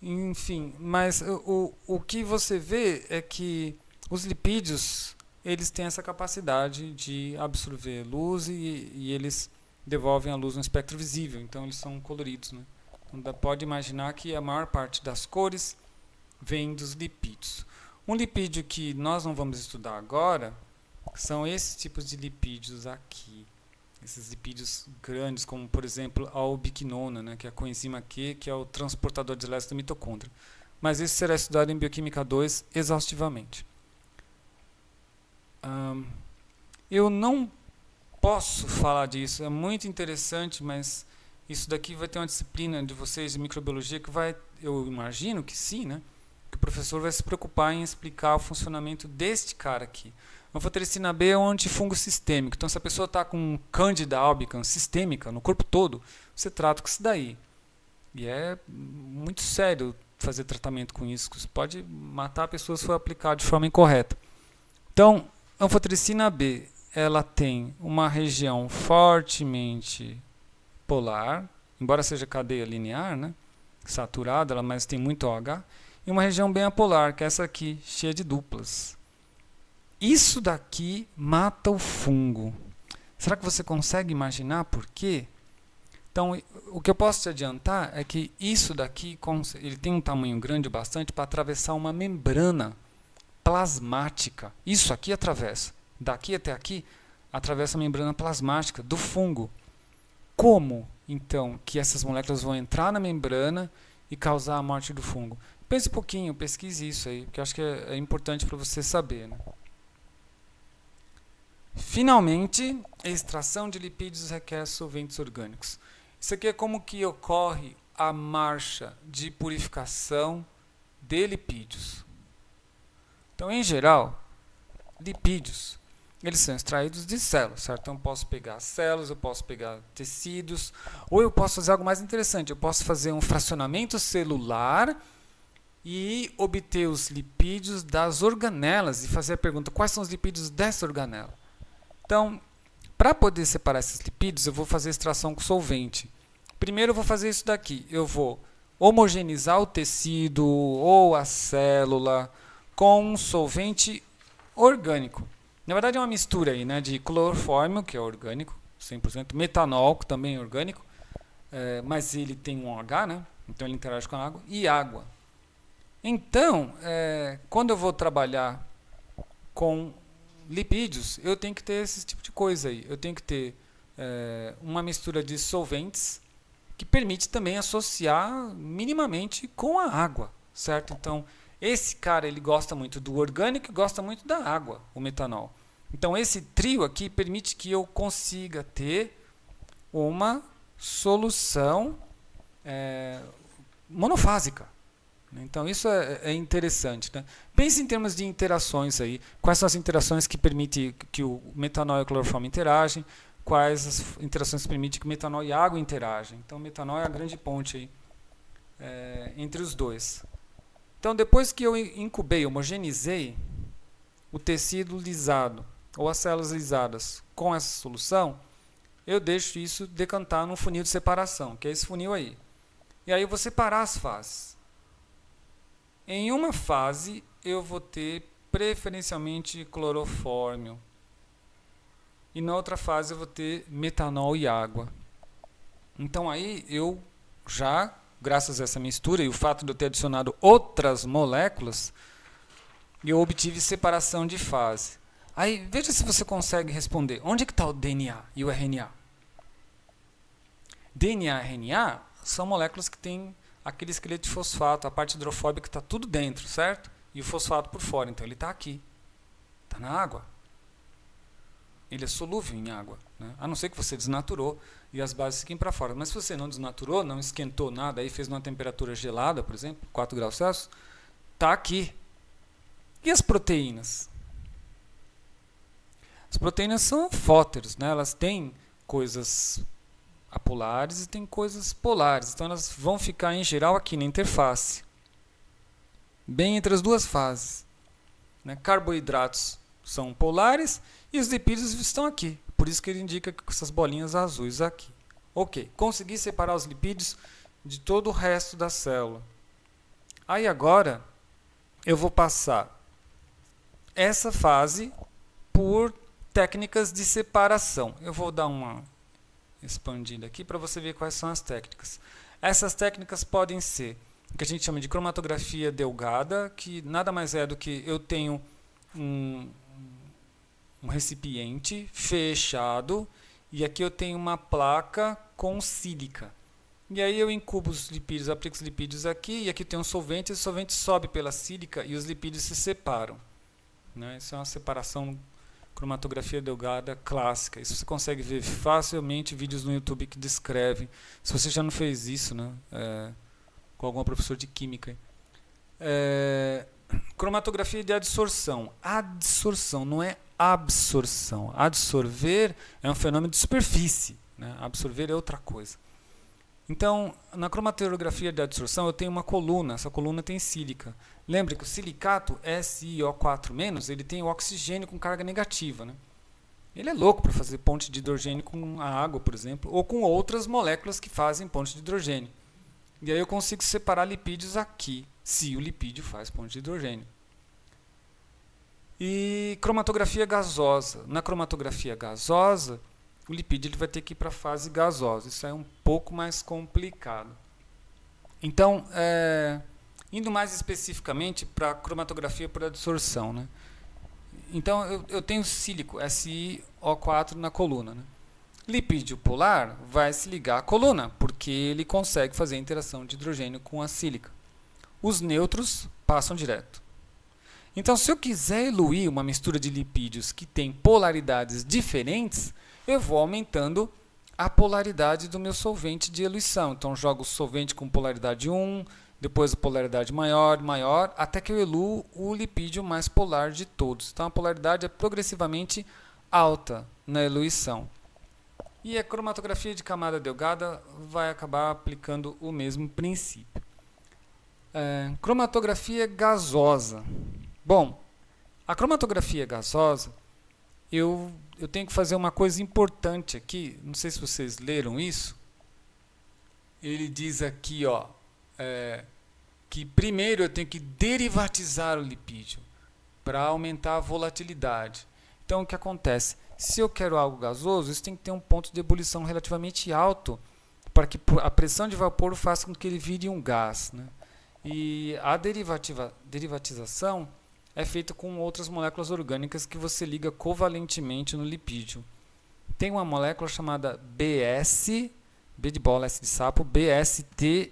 Enfim, mas o que você vê é que os lipídios eles têm essa capacidade de absorver luz e eles devolvem a luz no espectro visível. Então, eles são coloridos, né? Então, pode imaginar que a maior parte das cores vem dos lipídios. Um lipídio que nós não vamos estudar agora são esses tipos de lipídios aqui. Esses lipídios grandes, como por exemplo a ubiquinona, né, que é a coenzima Q, que é o transportador de elétrons da mitocôndria. Mas isso será estudado em Bioquímica 2 exaustivamente. Eu não posso falar disso, é muito interessante, mas isso daqui vai ter uma disciplina de vocês de microbiologia que vai, eu imagino que sim, né? porque o professor vai se preocupar em explicar o funcionamento deste cara aqui. Anfotericina B é um antifungo sistêmico. Então, se a pessoa está com Candida albicans sistêmica no corpo todo, você trata com isso daí. E é muito sério fazer tratamento com isso. Você pode matar a pessoa se for aplicado de forma incorreta. Então, anfotericina B, ela tem uma região fortemente polar, embora seja cadeia linear, né? Saturada, mas tem muito OH. E uma região bem apolar, que é essa aqui, cheia de duplas. Isso daqui mata o fungo. Será que você consegue imaginar por quê? Então, o que eu posso te adiantar é que isso daqui ele tem um tamanho grande bastante para atravessar uma membrana plasmática. Isso aqui atravessa. Daqui até aqui, atravessa a membrana plasmática do fungo. Como, então, que essas moléculas vão entrar na membrana e causar a morte do fungo? Pense um pouquinho, pesquise isso aí, porque eu acho que é importante para você saber, né? Finalmente, a extração de lipídios requer solventes orgânicos. Isso aqui é como que ocorre a marcha de purificação de lipídios. Então, em geral, lipídios, eles são extraídos de células, certo? Então, eu posso pegar células, eu posso pegar tecidos, ou eu posso fazer algo mais interessante, eu posso fazer um fracionamento celular e obter os lipídios das organelas e fazer a pergunta, quais são os lipídios dessa organela? Então, para poder separar esses lipídios, eu vou fazer extração com solvente. Primeiro eu vou fazer isso daqui, eu vou homogeneizar o tecido ou a célula com um solvente orgânico. Na verdade é uma mistura aí, né, de clorofórmio, que é orgânico, 100%, metanol, que também é orgânico, mas ele tem um OH, né, então ele interage com a água, e água. Então, quando eu vou trabalhar com lipídios, eu tenho que ter esse tipo de coisa aí. Eu tenho que ter uma mistura de solventes que permite também associar minimamente com a água, certo? Então, esse cara ele gosta muito do orgânico e gosta muito da água, o metanol. Então, esse trio aqui permite que eu consiga ter uma solução monofásica. Então, isso é interessante, né? Pense em termos de interações aí. Quais são as interações que permitem que o metanol e o clorofórmio interagem? Quais as interações que permitem que o metanol e a água interagem? Então, o metanol é a grande ponte aí, entre os dois. Então, depois que eu incubei, homogeneizei o tecido lisado ou as células lisadas com essa solução, eu deixo isso decantar num funil de separação, que é esse funil aí. E aí eu vou separar as fases. Em uma fase, eu vou ter preferencialmente clorofórmio. E na outra fase, eu vou ter metanol e água. Então, aí, eu já, graças a essa mistura e o fato de eu ter adicionado outras moléculas, eu obtive separação de fase. Aí, veja se você consegue responder. Onde é que está o DNA e o RNA? DNA e RNA são moléculas que têm aquele esqueleto de fosfato, a parte hidrofóbica está tudo dentro, certo? E o fosfato por fora, então ele está aqui. Está na água. Ele é solúvel em água, né? A não ser que você desnaturou e as bases fiquem para fora. Mas se você não desnaturou, não esquentou nada, aí fez numa temperatura gelada, por exemplo, 4 graus Celsius, está aqui. E as proteínas? As proteínas são fóteros, né? Elas têm coisas apolares e tem coisas polares. Então elas vão ficar em geral aqui na interface, bem entre as duas fases, né? Carboidratos são polares e os lipídios estão aqui. Por isso que ele indica com essas bolinhas azuis aqui. Ok, consegui separar os lipídios de todo o resto da célula. Aí agora eu vou passar essa fase por técnicas de separação. Eu vou dar uma expandida aqui para você ver quais são as técnicas. Essas técnicas podem ser o que a gente chama de cromatografia delgada, que nada mais é do que eu tenho um recipiente fechado e aqui eu tenho uma placa com sílica. E aí eu incubo os lipídios, aplico os lipídios aqui e aqui tem um solvente, esse solvente sobe pela sílica e os lipídios se separam, né? Isso é uma separação cromatografia delgada clássica. Isso você consegue ver facilmente vídeos no YouTube que descrevem. Se você já não fez isso, né, com algum professor de química. Cromatografia de adsorção. Adsorção não é absorção. Adsorver é um fenômeno de superfície, né? Absorver é outra coisa. Então, na cromatografia de adsorção eu tenho uma coluna, essa coluna tem sílica. Lembre que o silicato SiO4-, ele tem o oxigênio com carga negativa, né? Ele é louco para fazer ponte de hidrogênio com a água, por exemplo, ou com outras moléculas que fazem ponte de hidrogênio. E aí eu consigo separar lipídios aqui, se o lipídio faz ponte de hidrogênio. E cromatografia gasosa. Na cromatografia gasosa, o lipídio ele vai ter que ir para a fase gasosa. Isso é um pouco mais complicado. Então, indo mais especificamente para a cromatografia por adsorção, né? Então, eu tenho sílico, SiO4 na coluna, né? Lipídio polar vai se ligar à coluna, porque ele consegue fazer a interação de hidrogênio com a sílica. Os nêutrons passam direto. Então, se eu quiser eluir uma mistura de lipídios que tem polaridades diferentes, eu vou aumentando a polaridade do meu solvente de eluição. Então, jogo o solvente com polaridade 1, depois a polaridade maior, maior, até que eu eluo o lipídio mais polar de todos. Então, a polaridade é progressivamente alta na eluição. E a cromatografia de camada delgada vai acabar aplicando o mesmo princípio. Cromatografia gasosa. Bom, a cromatografia gasosa, eu tenho que fazer uma coisa importante aqui. Não sei se vocês leram isso. Ele diz aqui, ó, que primeiro eu tenho que derivatizar o lipídio para aumentar a volatilidade. Então, o que acontece? Se eu quero algo gasoso, isso tem que ter um ponto de ebulição relativamente alto para que a pressão de vapor faça com que ele vire um gás, né? E a derivatização é feita com outras moléculas orgânicas que você liga covalentemente no lipídio. Tem uma molécula chamada BS, B de bola, S de sapo, BSTFA.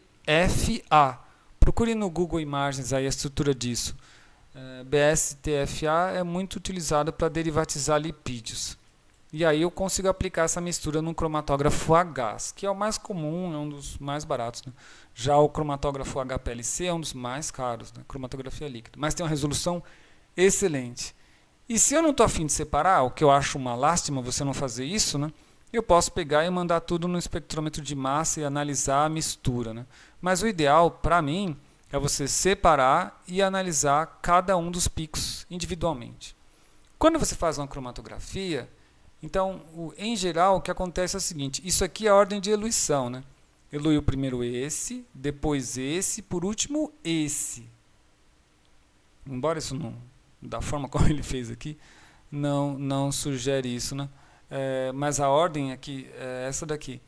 Procure no Google Imagens aí a estrutura disso. BSTFA é muito utilizado para derivatizar lipídios. E aí eu consigo aplicar essa mistura num cromatógrafo a gás, que é o mais comum, é um dos mais baratos, né? Já o cromatógrafo HPLC é um dos mais caros, né? Cromatografia líquida, mas tem uma resolução excelente. E se eu não estou afim de separar, o que eu acho uma lástima você não fazer isso, né? Eu posso pegar e mandar tudo no espectrômetro de massa e analisar a mistura, né? Mas o ideal, para mim, é você separar e analisar cada um dos picos individualmente. Quando você faz uma cromatografia, então, em geral, o que acontece é o seguinte, isso aqui é a ordem de eluição, né? Eluiu primeiro esse, depois esse, por último esse. Embora isso não, da forma como ele fez aqui, não sugere isso, né? Mas a ordem aqui é essa daqui.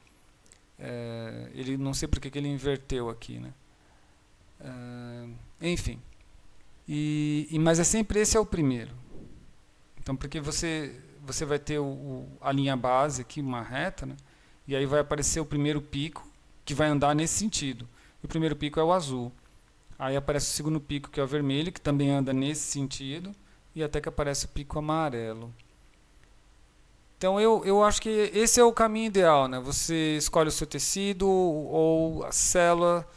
Ele não sei porque que ele inverteu aqui, né? Enfim. Mas é sempre esse é o primeiro. Então, porque você vai ter a linha base aqui, uma reta, né? E aí vai aparecer o primeiro pico, que vai andar nesse sentido. O primeiro pico é o azul. Aí aparece o segundo pico, que é o vermelho, que também anda nesse sentido, e até que aparece o pico amarelo. Então eu acho que esse é o caminho ideal, né? Você escolhe o seu tecido ou a célula,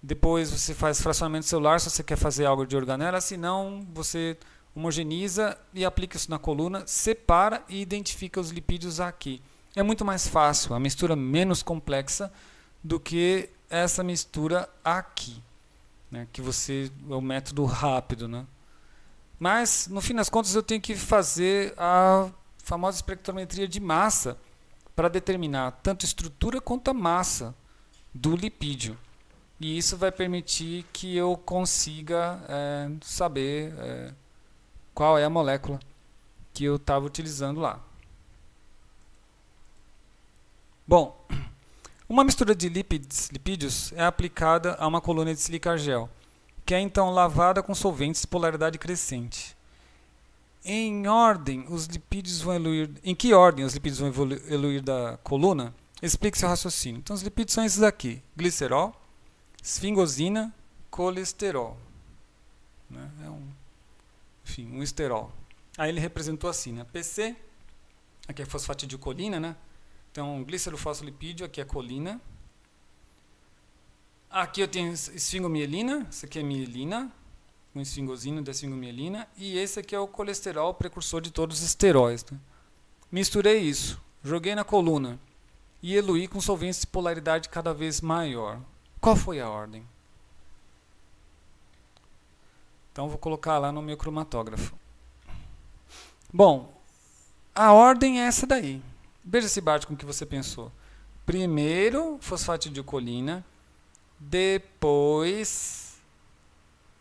depois você faz fracionamento celular se você quer fazer algo de organela, se não, você homogeniza e aplica isso na coluna, separa e identifica os lipídios aqui. É muito mais fácil, a mistura menos complexa do que essa mistura aqui, né? Que é o método rápido, né? Mas, no fim das contas, eu tenho que fazer a famosa espectrometria de massa para determinar tanto a estrutura quanto a massa do lipídio. E isso vai permitir que eu consiga saber qual é a molécula que eu estava utilizando lá. Bom, uma mistura de lipídios é aplicada a uma coluna de silicargel, que é então lavada com solventes de polaridade crescente. Em que ordem os lipídios vão eluir da coluna? Explique seu raciocínio. Então, os lipídios são esses aqui: glicerol, esfingosina, colesterol. Né? Um esterol. Aí ele representou assim, né? PC, aqui é fosfatidilcolina, né? Então, glicerofosfolipídio, aqui é colina. Aqui eu tenho esfingomielina, isso aqui é mielina. com esfingosina e desfingomielina, e esse aqui é o colesterol precursor de todos os esteróis. Né? Misturei isso, joguei na coluna e eluí com solventes de polaridade cada vez maior. Qual foi a ordem? Então vou colocar lá no meu cromatógrafo. Bom, a ordem é essa daí. Veja se bate com o que você pensou. Primeiro fosfatidilcolina, depois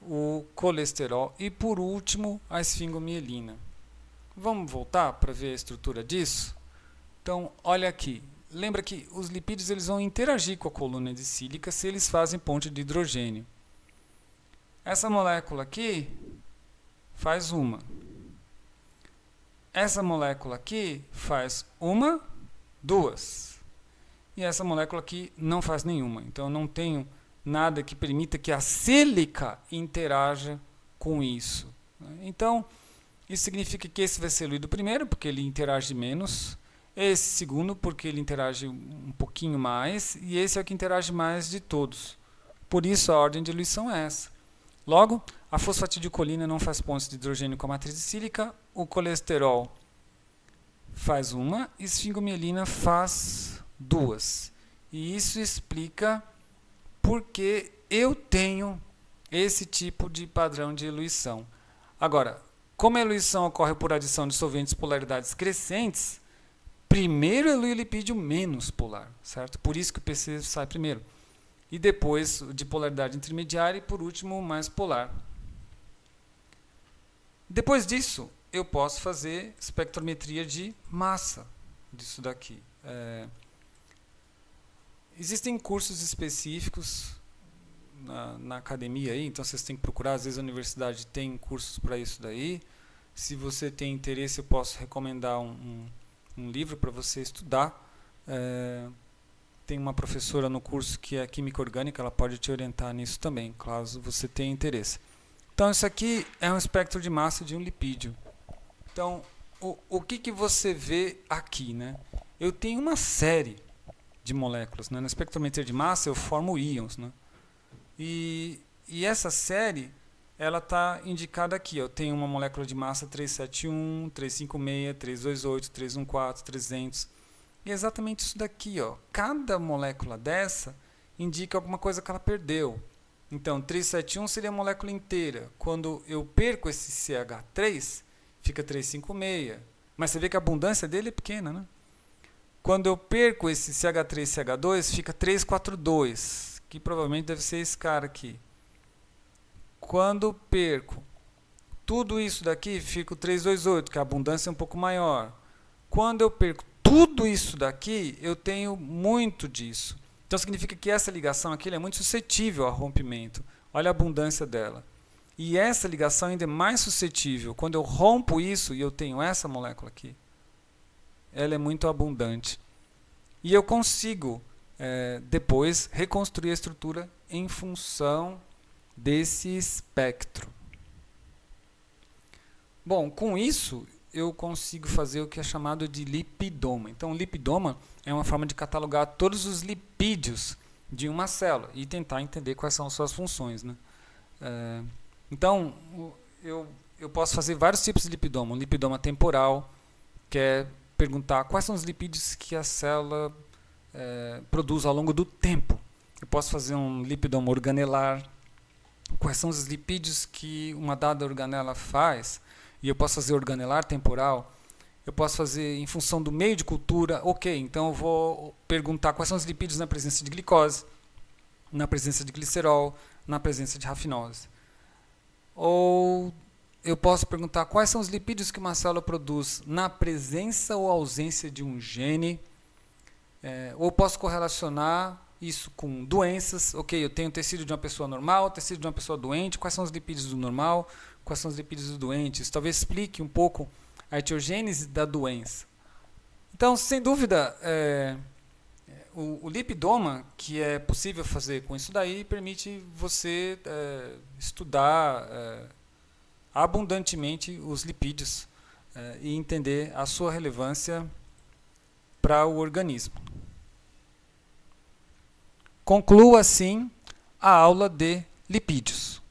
o colesterol e por último a esfingomielina. Vamos voltar para ver a estrutura disso? Então, olha aqui. Lembra que os lipídios eles vão interagir com a coluna de sílica se eles fazem ponte de hidrogênio. Essa molécula aqui faz uma. Essa molécula aqui faz uma, duas. E essa molécula aqui não faz nenhuma. Então, eu não tenho nada que permita que a sílica interaja com isso. Então, isso significa que esse vai ser eluído primeiro, porque ele interage menos. Esse segundo, porque ele interage um pouquinho mais. E esse é o que interage mais de todos. Por isso, a ordem de eluição é essa. Logo, a fosfatidilcolina não faz pontes de hidrogênio com a matriz de sílica. O colesterol faz uma. E a esfingomielina faz duas. E isso explica por que eu tenho esse tipo de padrão de eluição. Agora, como a eluição ocorre por adição de solventes de polaridades crescentes, primeiro elui o lipídio menos polar, certo? Por isso que o PC sai primeiro. E depois de polaridade intermediária e por último mais polar. Depois disso, eu posso fazer espectrometria de massa disso daqui. Existem cursos específicos na academia aí, então vocês têm que procurar, às vezes a universidade tem cursos para isso daí. Se você tem interesse, eu posso recomendar um livro para você estudar. Tem uma professora no curso que é Química Orgânica, ela pode te orientar nisso também, caso você tenha interesse. Então, isso aqui é um espectro de massa de um lipídio. Então, o que você vê aqui? Né? Eu tenho uma série de moléculas. Né? Na espectrometria de massa, eu formo íons. Né? E essa série ela está indicada aqui. Eu tenho uma molécula de massa 371, 356, 328, 314, 300. E é exatamente isso daqui. Ó. Cada molécula dessa indica alguma coisa que ela perdeu. Então, 371 seria a molécula inteira. Quando eu perco esse CH3, fica 356. Mas você vê que a abundância dele é pequena. Né? Quando eu perco esse CH3 e CH2, fica 342, que provavelmente deve ser esse cara aqui. Quando perco tudo isso daqui, fica o 328, que a abundância é um pouco maior. Quando eu perco tudo isso daqui, eu tenho muito disso. Então significa que essa ligação aqui é muito suscetível a rompimento. Olha a abundância dela. E essa ligação ainda é mais suscetível. Quando eu rompo isso e eu tenho essa molécula aqui, ela é muito abundante. E eu consigo, depois, reconstruir a estrutura em função desse espectro. Bom, com isso, eu consigo fazer o que é chamado de lipidoma. Então, o lipidoma é uma forma de catalogar todos os lipídios de uma célula e tentar entender quais são as suas funções. Né? Então, eu posso fazer vários tipos de lipidoma. Um lipidoma temporal, que é perguntar quais são os lipídios que a célula produz ao longo do tempo. Eu posso fazer um lipidoma organelar, quais são os lipídios que uma dada organela faz, e eu posso fazer organelar temporal. Eu posso fazer em função do meio de cultura. Ok, então eu vou perguntar quais são os lipídios na presença de glicose, na presença de glicerol, na presença de rafinose. Ou eu posso perguntar quais são os lipídios que uma célula produz na presença ou ausência de um gene. Ou posso correlacionar isso com doenças. Ok, eu tenho tecido de uma pessoa normal, tecido de uma pessoa doente. Quais são os lipídios do normal? Quais são os lipídios do doente? Isso talvez explique um pouco a etiogênese da doença. Então, sem dúvida, o lipidoma, que é possível fazer com isso daí, permite você estudar abundantemente os lipídios e entender a sua relevância para o organismo. Concluo assim a aula de lipídios.